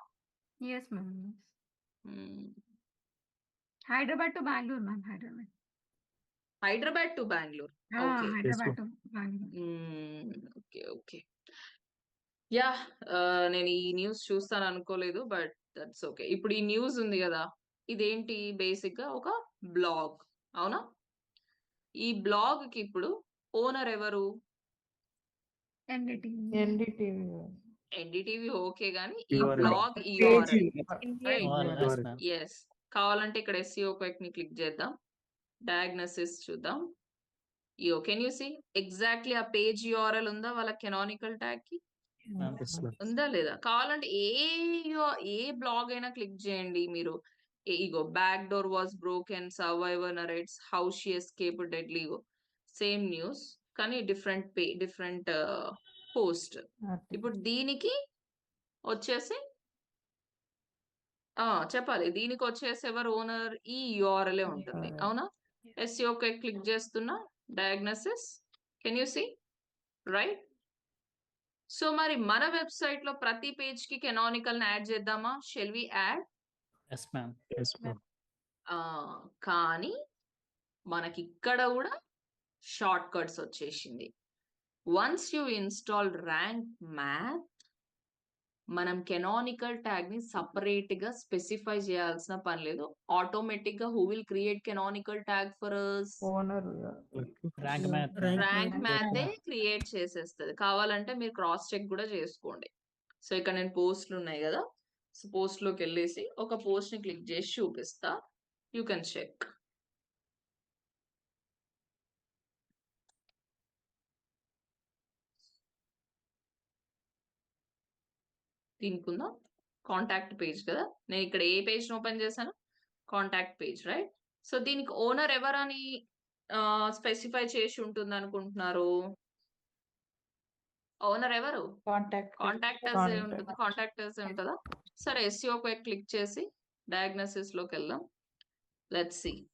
Yes ma'am. Hmm. Hyderabad to Bengaluru ma'am. Hyderabad. Hyderabad to Bengaluru. ఆ! Okay. Hyderabad to Bengaluru. Okay. Okay. Yeah! నేను ఈ న్యూస్ చూస్తాననుకోలేదు. But that's okay. ఇప్పుడు ఈ న్యూస్ ఉంది గదా! ఇదేంటి బేసిక్‌గా ఒక బ్లాగ్. అవునా? ఈ బ్లాగ్‌కి ఇప్పుడు ఓనర్ ఎవరు? ఎన్‌డిటీవీ. ఎన్‌డిటీవీ. ఎన్‌డిటీవీ ఓకే గానీ, ఈ URL. Blog page URL. Indian right? URL. Yes ma'am. Yes. కావాలంటే ఇక్కడ ఎస్‌సిఓ క్వెక్‌ని క్లిక్ చేద్దాం. డయాగ్నోసిస్ చూద్దాం. కెన్ యూ సీ ఎగ్జాక్ట్‌లీ ఆ పేజ్ యూఆర్ఎల్ ఉందా వాళ్ళ కానానికల్ ట్యాగ్‌కి? మ్యామ్. Yes ma'am. ఉందా లేదా? కావాలంటే ఏ బ్లాగ్ అయినా క్లిక్ చేయండి మీరు. ఇగో back door was broken, survivor narrates how she escaped deadly. ఇగో సేమ్ న్యూస్ కానీ డిఫరెంట్ పోస్ట్. ఇప్పుడు దీనికి వచ్చేసి చెప్పాలి. దీనికి వచ్చేసి ఎవరు ఓనర్? ఈ యూఆర్ఎల్ ఉంటుంది. అవునా? ఎస్‌సిఓ క్లిక్ చేస్తున్నా. Diagnosis. Can you see? Right? So మరి మన వెబ్‌సైట్‌లో ప్రతి పేజ్‌కి కానానికల్‌ని యాడ్ చేద్దామా? Shall we add? Yes ma'am. Yes ma'am. కానీ మనకిక్కడ గూడా షార్ట్ కట్స్ వచ్చేసింది. Once you install Rank Math మనం కానానికల్ ట్యాగ్‌ని సెపరేట్‌గా స్పెసిఫై చేయాల్సిన పని లేదు. ఆటోమేటిక్‌గా who will create canonical tag for us? Owner Rank Math. Rank మ్యాథే క్రియేట్ చేసేస్తది. కావాలంటే మీరు క్రాస్ చెక్ గూడా చేసుకోండి. సో ఇక్కడ నేను పోస్ట్‌లు ఉన్నాయి గదా! సో పోస్ట్‌లోకెళ్ళేసి ఒక పోస్ట్‌ని క్లిక్ చేసి చూపిస్తా. You can check. దీనికుందా? కాంటాక్ట్ పేజ్ కదా! నేను ఇక్కడ ఏ పేజ్‌ని ఓపెన్ చేశాను? Contact page right? సో దీనికి ఓనర్ ఎవరని స్పెసిఫై చేసి ఉంటుందనుకుంటున్నారు? ఓనర్ ఎవరు? కాంటాక్ట్ అస్ ఏ ఉంటుంది. కాంటాక్ట్ అస్ ఏ ఉంటదా? సరే ఎస్‌సిఓ క్లిక్ చేసి డయాగ్నోసిస్‌లోకెళ్దాం. Let's see.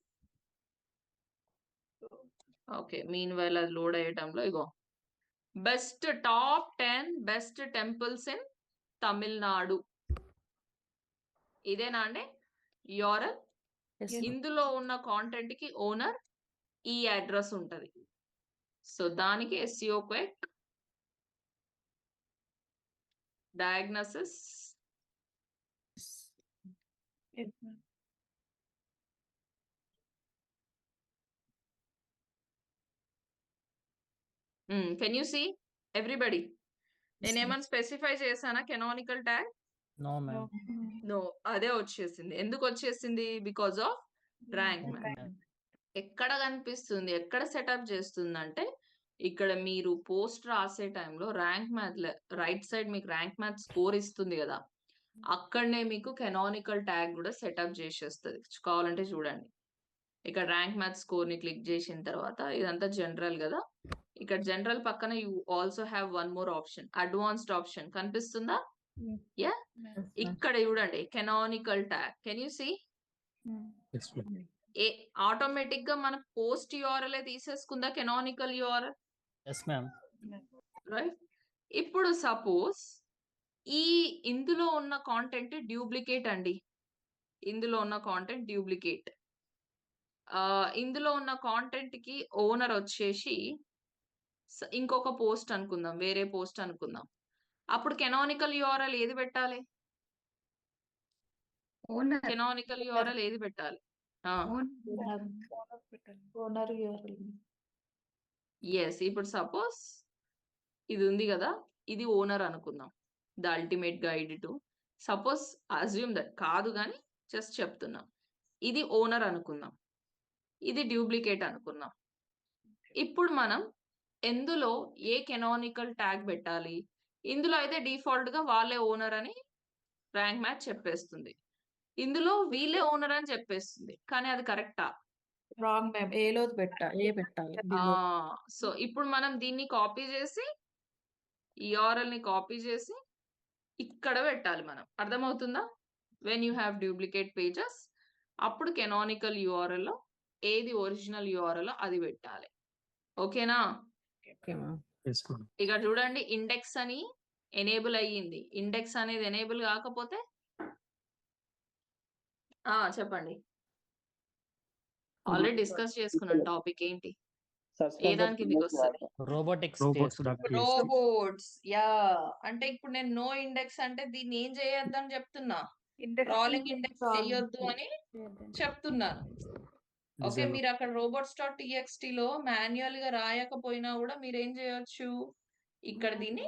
ఓకే. మీన్‌వైల్ అది లోడ్ అయ్యే టైంలో ఇగో top 10 best temples in Tamil Nadu. ఇదేనా అండి యూఆర్ఎల్? ఇందులో ఉన్న కాంటెంట్‌కి ఓనర్ ఈ అడ్రస్ ఉంటది. సో దానికి SEO diagnosis yes ma'am. Can you see everybody? నేనేమన్నా స్పెసిఫై చేశానా canonical tag? No no. Ma'am. No. అదే వచ్చేసింది. ఎందుకు వచ్చేసింది? Because of Rank Math. ఎక్కడ కనిపిస్తుంది, ఎక్కడ సెటప్ చేస్తుందంటే ఇక్కడ మీరు పోస్ట్ రాసే టైంలో ర్యాంక్ మ్యాథ్ రైట్ సైడ్ మీకు ర్యాంక్ మ్యాథ్ స్కోర్ ఇస్తుంది కదా, అక్కడనే మీకు కెనానికల్ ట్యాగ్ కూడా సెటప్ చేసేస్తుంది. కావాలంటే చూడండి, ఇక్కడ ర్యాంక్ మ్యాథ్ స్కోర్ ని క్లిక్ చేసిన తర్వాత ఇదంతా జనరల్ కదా, ఇక్కడ జనరల్ పక్కన you also have one more option, advanced option కనిపిస్తుందా? యా, ఇక్కడ చూడండి canonical tag. Can you see? Yes, ma'am. Automatic గా మన పోస్ట్ యూఆర్ఎల్ తీసేసుకుందా canonical URL, yes ma'am. Right? ఇప్పుడు సపోజ్ ఇందులో ఉన్న కాంటెంట్ డ్యూప్లికేట్ అండి, ఇందులో ఉన్న కాంటెంట్ డ్యూప్లికేట్. ఇందులో ఉన్న కాంటెంట్ కి ఓనర్ వచ్చేసి ఇంకొక పోస్ట్ అనుకుందాం, వేరే పోస్ట్ అనుకుందాం. అప్పుడు కెనానికల్ యూఆర్ఎల్ ఏది పెట్టాలి? కెనానికల్ యూఆర్ఎల్ ఏది పెట్టాలి? Owner URL. ఎస్, ఇప్పుడు సపోజ్ ఇది ఉంది కదా, ఇది ఓనర్ అనుకుందాం, the ultimate guide to. Suppose assume that కాదు కానీ జస్ట్ చెప్తున్నాం, ఇది ఓనర్ అనుకుందాం, ఇది డ్యూప్లికేట్ అనుకుందాం. ఇప్పుడు మనం ఎందులో ఏ కెనానికల్ ట్యాగ్ పెట్టాలి? ఇందులో అయితే డిఫాల్ట్ గా వాళ్ళే ఓనర్ అని ర్యాంక్ మ్యాచ్ చెప్పేస్తుంది, ఇందులో వీళ్ళే ఓనర్ అని చెప్పేస్తుంది. కానీ అది కరెక్టా? Wrong ma'am. ఏలో పెట్టాలి. సో ఇప్పుడు మనం దీన్ని కాపీ చేసి, ఈ URL ని కాపీ చేసి ఇక్కడ పెట్టాలి మనం. అర్థమవుతుందా? When you have duplicate pages, అప్పుడు కెనానికల్ యూఆర్ఎల్ లో ఏది ఒరిజినల్ యూఆర్ఎల్ అది పెట్టాలి. ఓకేనా? Yes, ma'am. ఇక్కడ చూడండి, ఇండెక్స్ అని ఎనేబుల్ అయ్యింది. ఇండెక్స్ అనేది ఎనేబుల్ కాకపోతే చెప్పండి. ఆల్రెడీ డిస్కస్ చేసుకున్నాం టాపిక్ ఏంటి, ఏ దాని కిందకి వస్తుంది? రోబోటిక్స్. రోబోట్స్. యా, అంటే ఇప్పుడు నేను నో ఇండెక్స్ అంటే దీన్ని ఏం చేయొద్దని చెప్తున్నా, క్రాలింగ్ ఇండెక్స్ చేయొద్దు అని చెప్తున్నాను. ఓకే, మీరు అక్కడ robots.txt లో మాన్యువల్ గా రాయకపోయినా కూడా మీరు ఏం చేయొచ్చు, ఇక్కడ దీన్ని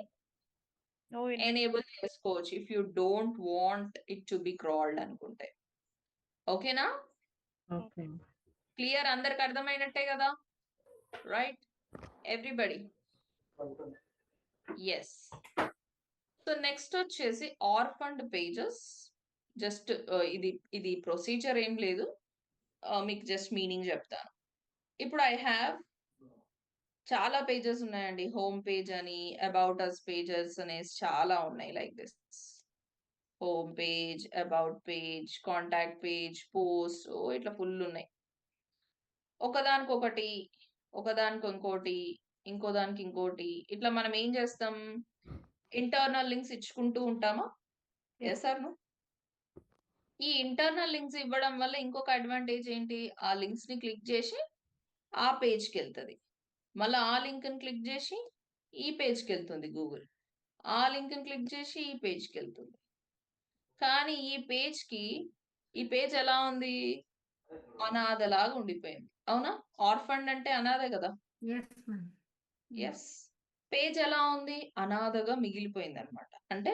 ఎనేబుల్ చేసుకోవచ్చు if you don't want it to be crawled అనుకుంటే. ఓకేనా? క్లియర్? అందరికి అర్థమైనట్టే కదా? Right everybody? Yes. So next వచ్చేసి ఆర్ఫండ్ పేజెస్. జస్ట్ ఇది ప్రొసీజర్ ఏం లేదు, మీకు జస్ట్ మీనింగ్ చెప్తాను. ఇప్పుడు ఐ హ్యావ్ చాలా పేజెస్ ఉన్నాయండి, హోమ్ పేజ్ అని, అబౌట్ అస్ పేజెస్ అనేసి చాలా ఉన్నాయి. Like this home page, about page, contact page, post, ఇట్లా ఫుల్ ఉన్నాయి. ఒకదానికొకటి, ఒకదానికి ఇంకోటి, ఇంకో దానికి ఇంకోటి, ఇట్లా మనం ఏం చేస్తాం, ఇంటర్నల్ లింక్స్ ఇచ్చుకుంటూ ఉంటామా? Yes or no? ఈ ఇంటర్నల్ లింక్స్ ఇవ్వడం వల్ల ఇంకొక అడ్వాంటేజ్ ఏంటి, ఆ లింక్స్ ని క్లిక్ చేసి ఆ పేజ్కి వెళ్తుంది, మళ్ళీ ఆ లింక్ ని క్లిక్ చేసి ఈ పేజ్కి వెళ్తుంది గూగుల్, ఆ లింక్ ని క్లిక్ చేసి ఈ పేజ్కి వెళ్తుంది. కానీ ఈ పేజ్ ఎలా ఉంది, అనాథలాగా ఉండిపోయింది. అవునా? ఆర్ఫండ్ అంటే అనాథే కదా. ఎస్, పేజ్ ఎలా ఉంది, అనాథగా మిగిలిపోయింది అనమాట. అంటే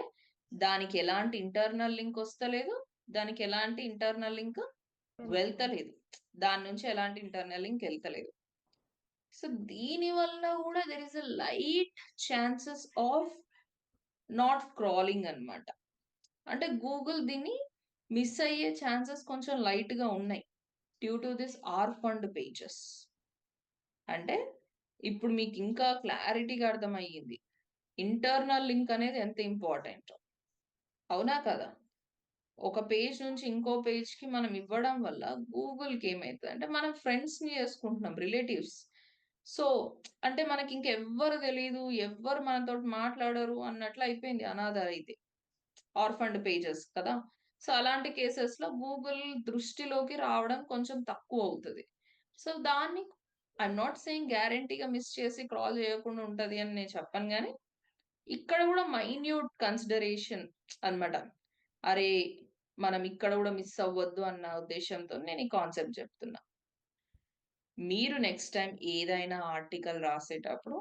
దానికి ఎలాంటి ఇంటర్నల్ లింక్ వస్తలేదు, దానికి ఎలాంటి ఇంటర్నల్ లింక్ వెళ్తలేదు, దాని నుంచి ఎలాంటి ఇంటర్నల్ లింక్ వెళ్తలేదు. సో దీని వల్ల కూడా there is a light chances of not crawling అన్నమాట. అంటే గూగుల్ దీన్ని మిస్ అయ్యే ఛాన్సెస్ కొంచెం లైట్ గా ఉన్నాయి due to this orphaned pages. అంటే ఇప్పుడు మీకు ఇంకా క్లారిటీగా అర్థమయ్యింది ఇంటర్నల్ లింక్ అనేది ఎంత ఇంపార్టెంట్. అవునా కదా? ఒక పేజ్ నుంచి ఇంకో పేజ్ కి మనం ఇవ్వడం వల్ల గూగుల్కి ఏమవుతుంది అంటే, మనం ఫ్రెండ్స్ ని చేసుకుంటున్నాం, రిలేటివ్స్. సో అంటే మనకి ఇంకెవ్వరు తెలియదు, ఎవ్వరు మనతో మాట్లాడరు అన్నట్లు అయిపోయింది అనాథ అయితే, ఆర్ఫండ్ పేజెస్ కదా. సో అలాంటి కేసెస్ లో గూగుల్ దృష్టిలోకి రావడం కొంచెం తక్కువ అవుతుంది. సో దాన్ని ఐఎమ్ నాట్ సేయింగ్ గ్యారంటీగా మిస్ చేసి క్రాల్ చేయకుండా ఉంటది అని నేను చెప్పను, కానీ ఇక్కడ కూడా మైన్యూట్ కన్సిడరేషన్ అన్నమాట. అరే మనం ఇక్కడ కూడా మిస్ అవ్వద్దు అన్న ఉద్దేశంతో నేను ఈ కాన్సెప్ట్ చెప్తున్నా. మీరు నెక్స్ట్ టైం ఏదైనా ఆర్టికల్ రాసేటప్పుడు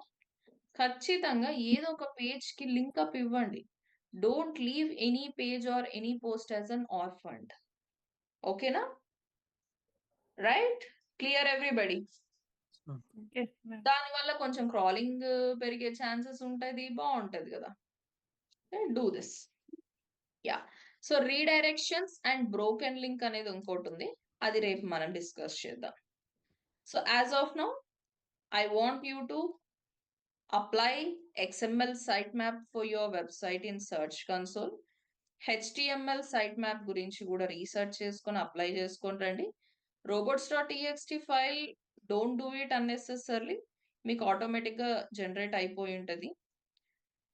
ఖచ్చితంగా ఏదో ఒక పేజ్ కి లింక్ అప్ ఇవ్వండి. Don't leave any page or any post as an orphaned. ఓకేనా? రైట్? Clear everybody? Yes ma'am. దానివల్ల కొంచెం క్రాలింగ్ పెరిగే ఛాన్సెస్ ఉంటది. బావుంటది కదా! Do this. Yeah! So redirections and broken link అనేది ఇంకోటుంది. అది రేపు మనం డిస్కస్ చేద్దాం. So as of now I want you to apply XML sitemap for your website in Search Console. HTML sitemap గురించి కూడా రీసెర్చ్ చేసుకొని అప్లై చేసుకొని రండి. robots.txt file don't do it unnecessarily. మీకు ఆటోమేటిక్‌గా జనరేట్ అయిపోయి ఉంటది.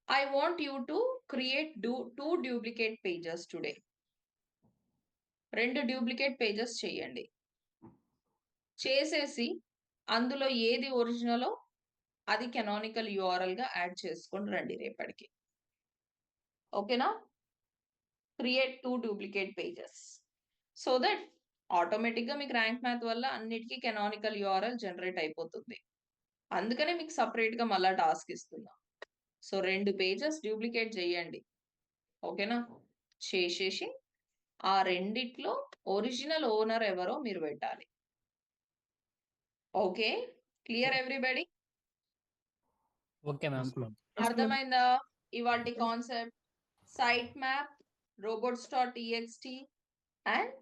I want you to create 2 duplicate pages today. 2 duplicate pages చేయండి. చేసేసి అందులో ఏది ఒరిజినలో అది canonical URLగా యాడ్ చేసుకొని రండి రేపటికి. ఓకేనా? Create 2 duplicate pages. So that ఆటోమేటిక్‌గా మీకు ర్యాంక్ మ్యాథ్ వల్ల అన్నిటికి canonical URL జనరేట్ అయిపోతుంది. అందుకనే మీకు సెపరేట్‌గా మళ్ళా టాస్క్ ఇస్తున్నా. సో 2 పేజెస్ డూప్లికేట్ చేయండి. ఓకేనా? చేసేసి ఆ రెండిట్లో ఒరిజినల్ ఓనర్ ఎవరో మీరు పెట్టాలి. Okay? Clear everybody? Okay ma'am. అర్థమైందా ఇవాల్టి concept? Site map, robots.txt and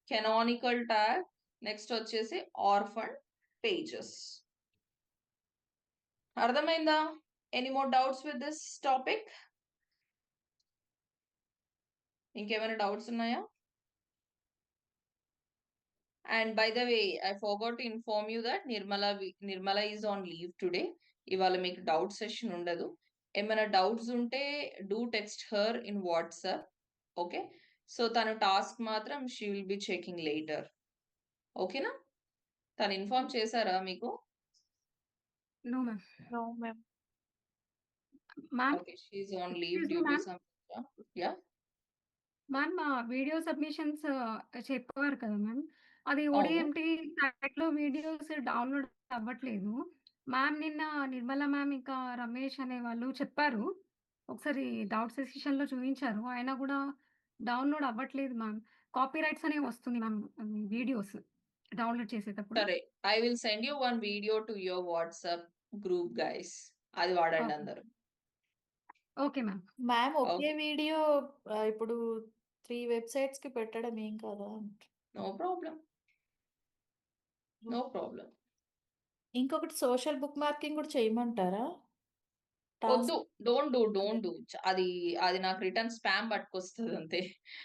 canonical tag, next వచ్చేసి ఆర్ఫన్ పేజెస్. అర్థమైందా? Any more doubts with this topic? ఇంకేమైనా డౌట్స్ ఉన్నాయా? And by the way I forgot to inform you that Nirmala is on leave today. ఇవాళ మీకు doubt session ఉండదు. ఏమైనా doubts ఉంటే do text her in WhatsApp. Okay? So తను task మాత్రం she will be checking later. ఓకేనా? తను ఇన్ఫార్మ్ చేశారా మీకు? No ma'am. No ma'am. Ma'am okay, she is on leave excuse me due to ma'am. Some. Yeah. Ma'am video submissions చెప్పారు కదా ma'am. అది అవును. ఓడిఎంటి సైట్‌లో వీడియోస్ డౌన్‌లోడ్ అవ్వట్లేదు. మ్యామ్ నిన్న నిర్మల మ్యామ్ ఇంకా రమేష్ అనే వాళ్ళు చెప్పారు. ఒకసారి డౌట్ సెషన్‌లో చూయించారు. అయినా కూడా డౌన్‌లోడ్ అవ్వట్లేదు మ్యామ్. కాపీరైట్స్ అనేవి వస్తుంది మ్యామ్ వీడియోస్ డౌన్‌లోడ్ చేసేటప్పుడు. సరే, I will send you one video to your WhatsApp group guys. అది వాడండి ఓకే. అందరూ. Okay ma'am. మ్యామ్ ఒకే ఓకే, వీడియో ఇప్పుడు 3 వెబ్‌సైట్స్‌కి పెట్టడం ఏం కాదా? No problem. No problem. ఇంకొకటి సోషల్ బుక్ మార్కింగ్ కూడా చేయమంటారా? వద్దు. టాస్క్ డోంట్ అదే. డూ. అది నాకు రిటర్న్ స్పామ్ పట్టుకొస్తది అంతే.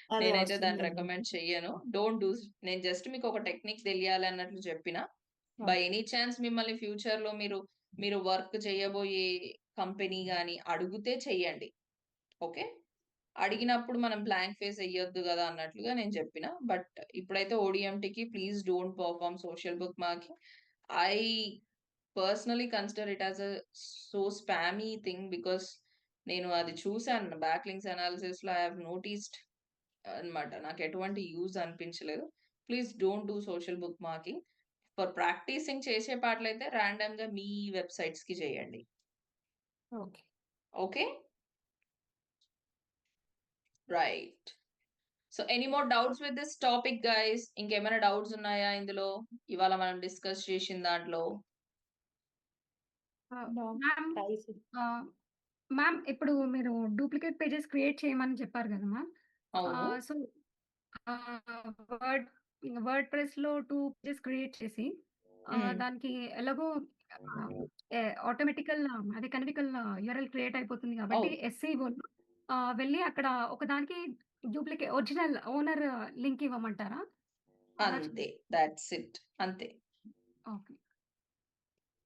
అదే నేనైతే దాన్ని వస్తుందండి. రికమెండ్ చెయ్యను. Don't do. నేను జస్ట్ మీకు ఒక టెక్నిక్ తెలియాలి అన్నట్లు చెప్పిన. బై ఎనీ ఛాన్స్ మిమ్మల్ని ఫ్యూచర్‌లో మీరు వర్క్ చేయబోయే కంపెనీ గాని అడిగితే చెయ్యండి. ఓకే? అడిగినప్పుడు మనం బ్లాంక్ ఫేస్ ఎయ్యొద్దు గదా అన్నట్లుగా నేను చెప్పిన. బట్ ఇప్పుడైతే ఓడిఎంటీకి please don't perform social bookmarking. I personally consider it as so spammy thing because నేను అది చూసాను బ్యాక్ లింక్స్ అనాలిసిస్‌లో ఐ హావ్ నోటీస్డ్ అన్నమాట. నాకు ఎటువంటి యూజ్ అనిపించలేదు. Please don't do social bookmarking. For practicing చేసే పాటలైతే ర్యాండమ్‌గా మీ వెబ్‌సైట్స్‌కి చేయండి. Okay. Okay? Right. So any more doubts with this topic guys? ఇంకేమైనా డౌట్స్ ఉన్నాయా ఇందులో? ఇవాళ మనం డిస్కస్ చేసిన దాంట్లో? నో. Ma'am rice. మ్యామ్ ఇప్పుడు మీరు డూప్లికేట్ పేజెస్ క్రియేట్ చేయమని చెప్పారు కదా మ్యామ్. అవును. సో వర్డ్ వర్డ్ ప్రెస్‌లో 2 పేజెస్ క్రియేట్ చేసి దానికి ఎలాగో ఆటోమేటికల్ అది కానానికల్ యూఆర్ఎల్ క్రియేట్ అయిపోతుంది కాబట్టి అవును. ఎస్‌సిఓలో వెళ్ళి అక్కడ ఒకదానికి ఒరిజినల్ ఓనర్ లింక్ ఇవ్వమంటారా? అలా అంతే. That's it. అంతే. ఓకే.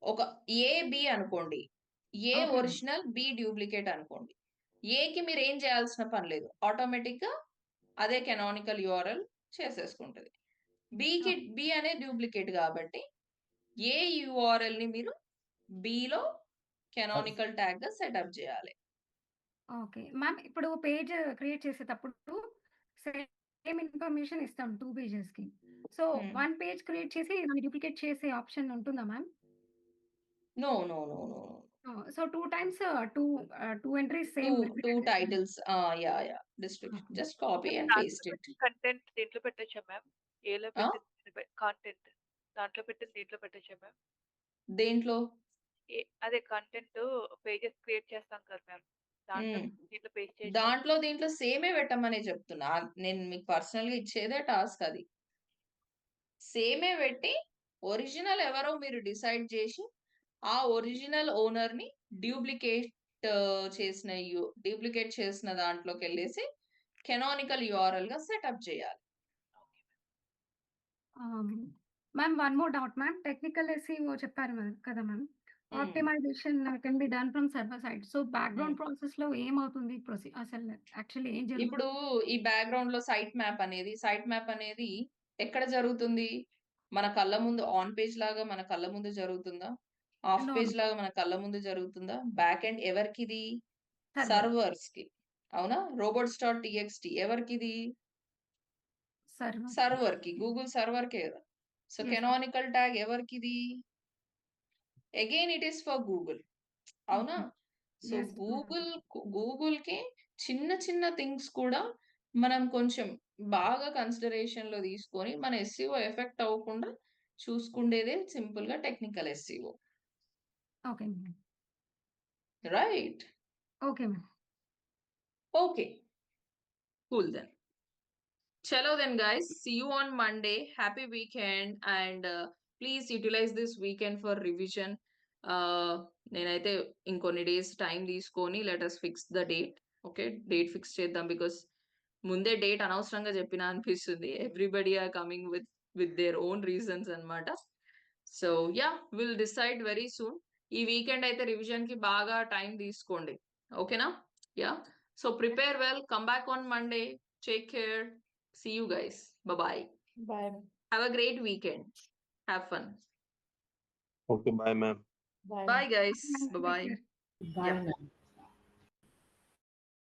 ఒక ఏ, బి అనుకోండి. A okay ma'am. Original, B duplicate అనుకోండి. ఏకి మీరేం చేయాల్సిన పని లేదు. ఆటోమేటిక్‌గా అదే కానానికల్ యూఆర్ఎల్ చేసేసుకుంటది. బికి ఓకే. బి అనేది డూప్లికేట్ కాబట్టి ఏ యూఆర్ఎల్‌ని మీరు బిలో కానానికల్ ట్యాగ్‌గా సెటప్ చేయాలి. ఓకే. మ్యామ్ ఇప్పుడు పేజ్ క్రియేట్ చేసేటప్పుడు సేమ్ ఇన్ఫర్మేషన్ ఇస్తాం 2 పేజెస్‌కి. సో, హ్మ్. 1 పేజ్ క్రియేట్ చేసి దాన్ని డూప్లికేట్ చేసే ఆప్షన్ ఉంటుందా ma'am? No. No. No. No. So 2 times 2 entries 2 same 2 titles. Yeah. Description. Okay. Just copy and దాంట్లో పేస్ట్ ఇట్. పెట్టిన కంటెంట్ దీంట్లో పెట్టొచ్చా మ్యామ్? ఏలో ఆ? పెట్టిన కంటెంట్ దాంట్లో పెట్టింది దీంట్లో పెట్టచ్చా మ్యామ్? దేంట్లో? అదే కంటెంట్ పేజెస్ క్రియేట్ చేస్తాం కదా మ్యామ్. దాంట్లో దీంట్లో పేస్ట్ చేసి దీంట్లో సేమే పెట్టమనే చెప్తున్నా. నేను మీకు పర్సనల్‌గా ఇచ్చేదే టాస్క్ అది. సేమే పెట్టి ఒరిజినల్ ఎవరో మీరు డిసైడ్ చేసి ఆ ఒరిజినల్ ఓనర్‌ని డూప్లికేట్ చేసిన దాంట్లోకెళ్ళేసి కెనానికల్ యూఆర్ఎల్‌గా సెటప్ చేయాలి. Ma'am one more doubt ma'am. Technical SEO చెప్పారు కదా ma'am. Optimization can be done from server side. So background ప్రాసెస్‌లో ఏమవుతుంది అసలు యాక్చువల్లీ ఏం జరుగుతుంది? ఇప్పుడు ఈ బ్యాక్‌గ్రౌండ్‌లో సైట్ మ్యాప్ అనేది ఎక్కడ జరుగుతుంది? మన కళ్ళ ముందు ఆన్ పేజ్ లాగా మన కళ్ళ ముందు జరుగుతుందా? Of No, page no. లాగా మన కళ్ళ ముందు జరుగుతుందా? బ్యాక్ ఎండ్ ఎవరికిది? Server. సర్వర్స్‌కి. అవునా? robots.txt ఎవరికిది? సర్వర్. సర్వర్‌కి. గూగుల్ సర్వర్‌కే కదా! So Yes, ma'am. Canonical tag ఎవరికిది? Again it is for Google. అవునా? So Yes, ma'am. గూగుల్‌కి చిన్న థింగ్స్ కూడా మనం కొంచెం బాగా కన్సిడరేషన్‌లో తీసుకొని మన ఎస్‌ఈఓ ఎఫెక్ట్ అవ్వకుండా చూసుకుండేదే సింపుల్‌గా technical SEO. Okay ma'am. Right. Okay ma'am. Okay. Cool then. Chalo then guys, see you on Monday. Happy weekend and please utilize this weekend for revision. నేనైతే ఇంకొన్ని డేస్ టైం తీసుకొని let us fix the date. Okay, date fix చేద్దాం because ముందే date అనవసరంగా చెప్పిన అనిపిస్తుంది. Everybody are coming with their own reasons అన్నమాట. So ya, will decide very soon. ఈ వీకెండ్ అయితే రివిజన్ కి బాగా టైం తీసుకోండి. ఓకేనా? Ya, so prepare well, come back on Monday. Take care. See you guys. Bye-bye. Bye. Have a great weekend. Have fun. Okay, bye, ma'am. Bye. Bye guys. Take Bye-bye. care. Bye, Yeah. ma'am.